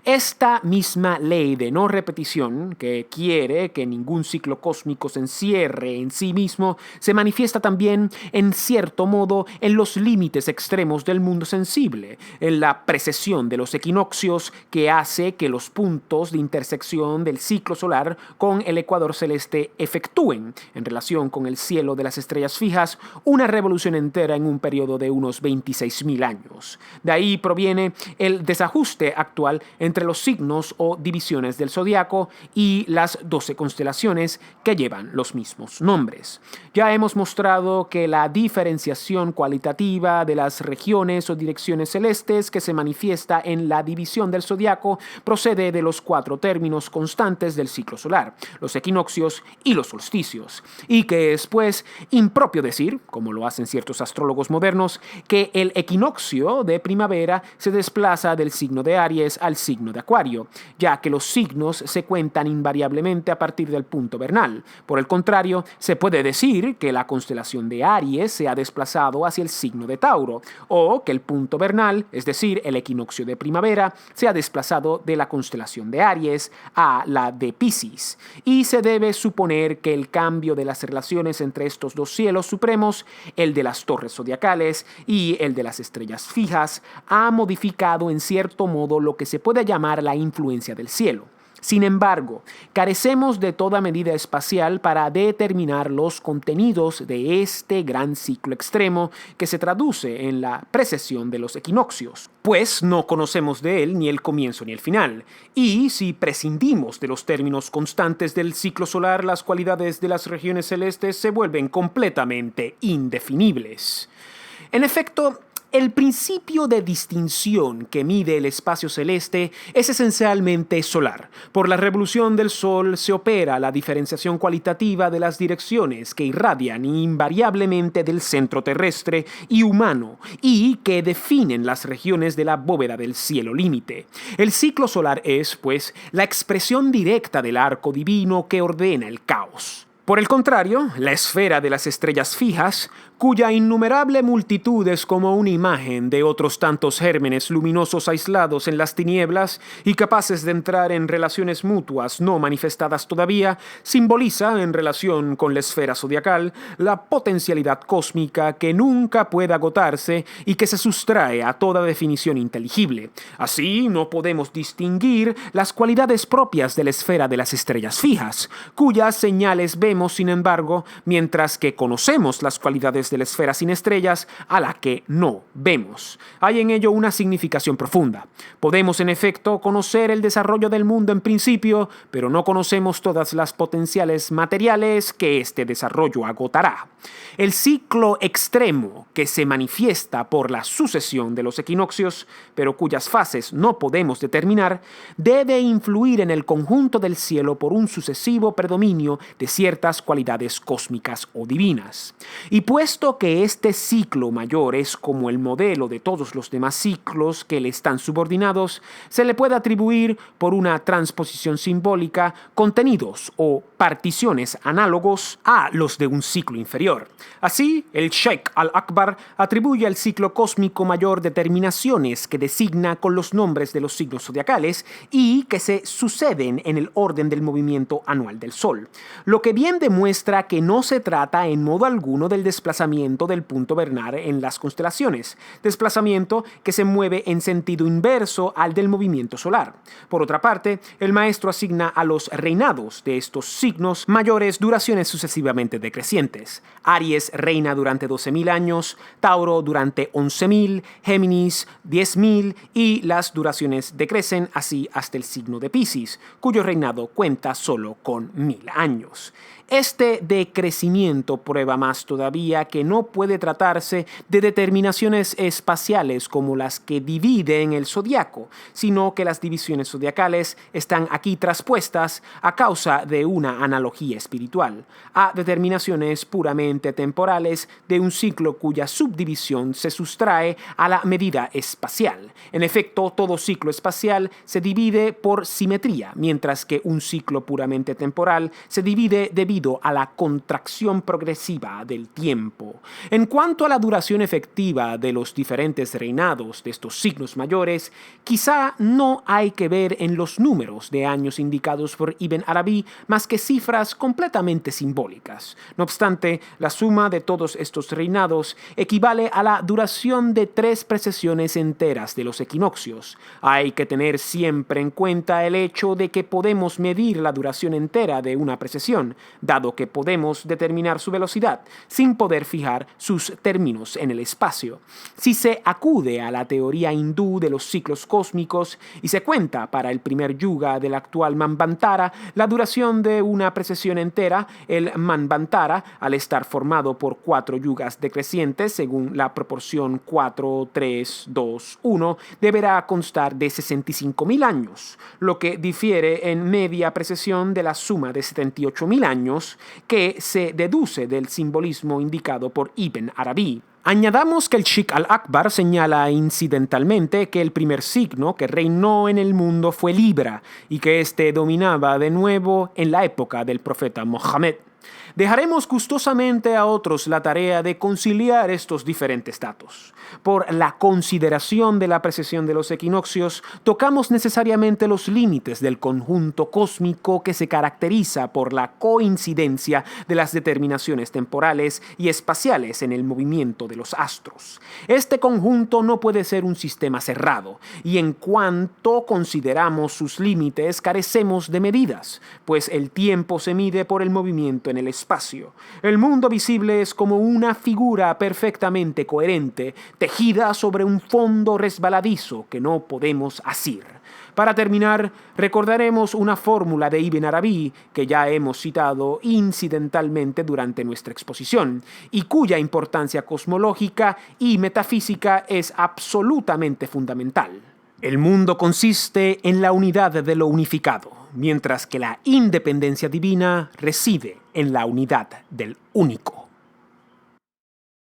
Esta misma ley de no repetición, que quiere que ningún ciclo cósmico se encierre en sí mismo, se manifiesta también, en cierto modo, en los límites extremos del mundo sensible, en la precesión de los equinoccios que hace que los puntos de intersección del ciclo solar con el ecuador celeste efectúen, en relación con el cielo de las estrellas fijas, una revolución entera en un periodo de unos 26.000 años. De ahí proviene el desajuste actual entre los signos o divisiones del zodiaco y las 12 constelaciones que llevan los mismos nombres. Ya hemos mostrado que la diferenciación cualitativa de las regiones o direcciones celestes que se manifiesta en la división del zodiaco procede de los 4 términos constantes del ciclo solar, los equinoccios y los solsticios, y que es pues impropio decir, como lo hacen ciertos astrólogos modernos, que el equinoccio de primavera se desplaza del signo de Aries al signo de Acuario, ya que los signos se cuentan invariablemente a partir del punto vernal. Por el contrario, se puede decir que la constelación de Aries se ha desplazado hacia el signo de Tauro, o que el punto vernal, es decir, el equinoccio de primavera, se ha desplazado de la constelación de Aries a la de Piscis, y se debe suponer que el cambio de las relaciones entre estos dos cielos supremos, el de las torres zodiacales y el de las estrellas fijas, ha modificado en cierto modo lo que se puede llamar la influencia del cielo. Sin embargo, carecemos de toda medida espacial para determinar los contenidos de este gran ciclo extremo que se traduce en la precesión de los equinoccios, pues no conocemos de él ni el comienzo ni el final, y si prescindimos de los términos constantes del ciclo solar, las cualidades de las regiones celestes se vuelven completamente indefinibles. En efecto, el principio de distinción que mide el espacio celeste es esencialmente solar. Por la revolución del Sol se opera la diferenciación cualitativa de las direcciones que irradian invariablemente del centro terrestre y humano y que definen las regiones de la bóveda del cielo límite. El ciclo solar es, pues, la expresión directa del arco divino que ordena el caos. Por el contrario, la esfera de las estrellas fijas cuya innumerable multitud es como una imagen de otros tantos gérmenes luminosos aislados en las tinieblas y capaces de entrar en relaciones mutuas no manifestadas todavía, simboliza, en relación con la esfera zodiacal, la potencialidad cósmica que nunca puede agotarse y que se sustrae a toda definición inteligible. Así, no podemos distinguir las cualidades propias de la esfera de las estrellas fijas, cuyas señales vemos, sin embargo, mientras que conocemos las cualidades de la esfera sin estrellas a la que no vemos. Hay en ello una significación profunda. Podemos, en efecto, conocer el desarrollo del mundo en principio, pero no conocemos todas las potenciales materiales que este desarrollo agotará. El ciclo extremo que se manifiesta por la sucesión de los equinoccios, pero cuyas fases no podemos determinar, debe influir en el conjunto del cielo por un sucesivo predominio de ciertas cualidades cósmicas o divinas. Y puesto que este ciclo mayor es como el modelo de todos los demás ciclos que le están subordinados, se le puede atribuir por una transposición simbólica contenidos o particiones análogos a los de un ciclo inferior. Así, el Sheikh al-Akbar atribuye al ciclo cósmico mayor determinaciones que designa con los nombres de los signos zodiacales y que se suceden en el orden del movimiento anual del Sol, lo que bien demuestra que no se trata en modo alguno del desplazamiento del punto vernal en las constelaciones, desplazamiento que se mueve en sentido inverso al del movimiento solar. Por otra parte, el maestro asigna a los reinados de estos signos mayores duraciones sucesivamente decrecientes. Aries reina durante 12.000 años, Tauro durante 11.000, Géminis 10.000 y las duraciones decrecen así hasta el signo de Piscis, cuyo reinado cuenta solo con 1.000 años. Este decrecimiento prueba más todavía que no puede tratarse de determinaciones espaciales como las que dividen el zodiaco, sino que las divisiones zodiacales están aquí traspuestas a causa de una analogía espiritual, a determinaciones puramente temporales de un ciclo cuya subdivisión se sustrae a la medida espacial. En efecto, todo ciclo espacial se divide por simetría, mientras que un ciclo puramente temporal se divide debido a la contracción progresiva del tiempo. En cuanto a la duración efectiva de los diferentes reinados de estos signos mayores, quizá no hay que ver en los números de años indicados por Ibn Arabi más que cifras completamente simbólicas. No obstante, la suma de todos estos reinados equivale a la duración de 3 precesiones enteras de los equinoccios. Hay que tener siempre en cuenta el hecho de que podemos medir la duración entera de una precesión, dado que podemos determinar su velocidad sin poder fijar sus términos en el espacio. Si se acude a la teoría hindú de los ciclos cósmicos y se cuenta para el primer yuga del actual Manvantara la duración de una precesión entera, el Manvantara, al estar formado por 4 yugas decrecientes según la proporción 4, 3, 2, 1, deberá constar de 65.000 años, lo que difiere en media precesión de la suma de 78.000 años que se deduce del simbolismo indicado por Ibn Arabi. Añadamos que el Sheikh al-Akbar señala incidentalmente que el primer signo que reinó en el mundo fue Libra y que éste dominaba de nuevo en la época del profeta Mohammed. Dejaremos gustosamente a otros la tarea de conciliar estos diferentes datos. Por la consideración de la precesión de los equinoccios, tocamos necesariamente los límites del conjunto cósmico que se caracteriza por la coincidencia de las determinaciones temporales y espaciales en el movimiento de los astros. Este conjunto no puede ser un sistema cerrado, y en cuanto consideramos sus límites, carecemos de medidas, pues el tiempo se mide por el movimiento en el espacio. El mundo visible es como una figura perfectamente coherente, tejida sobre un fondo resbaladizo que no podemos asir. Para terminar, recordaremos una fórmula de Ibn Arabi que ya hemos citado incidentalmente durante nuestra exposición y cuya importancia cosmológica y metafísica es absolutamente fundamental. El mundo consiste en la unidad de lo unificado, mientras que la independencia divina reside en la unidad del único.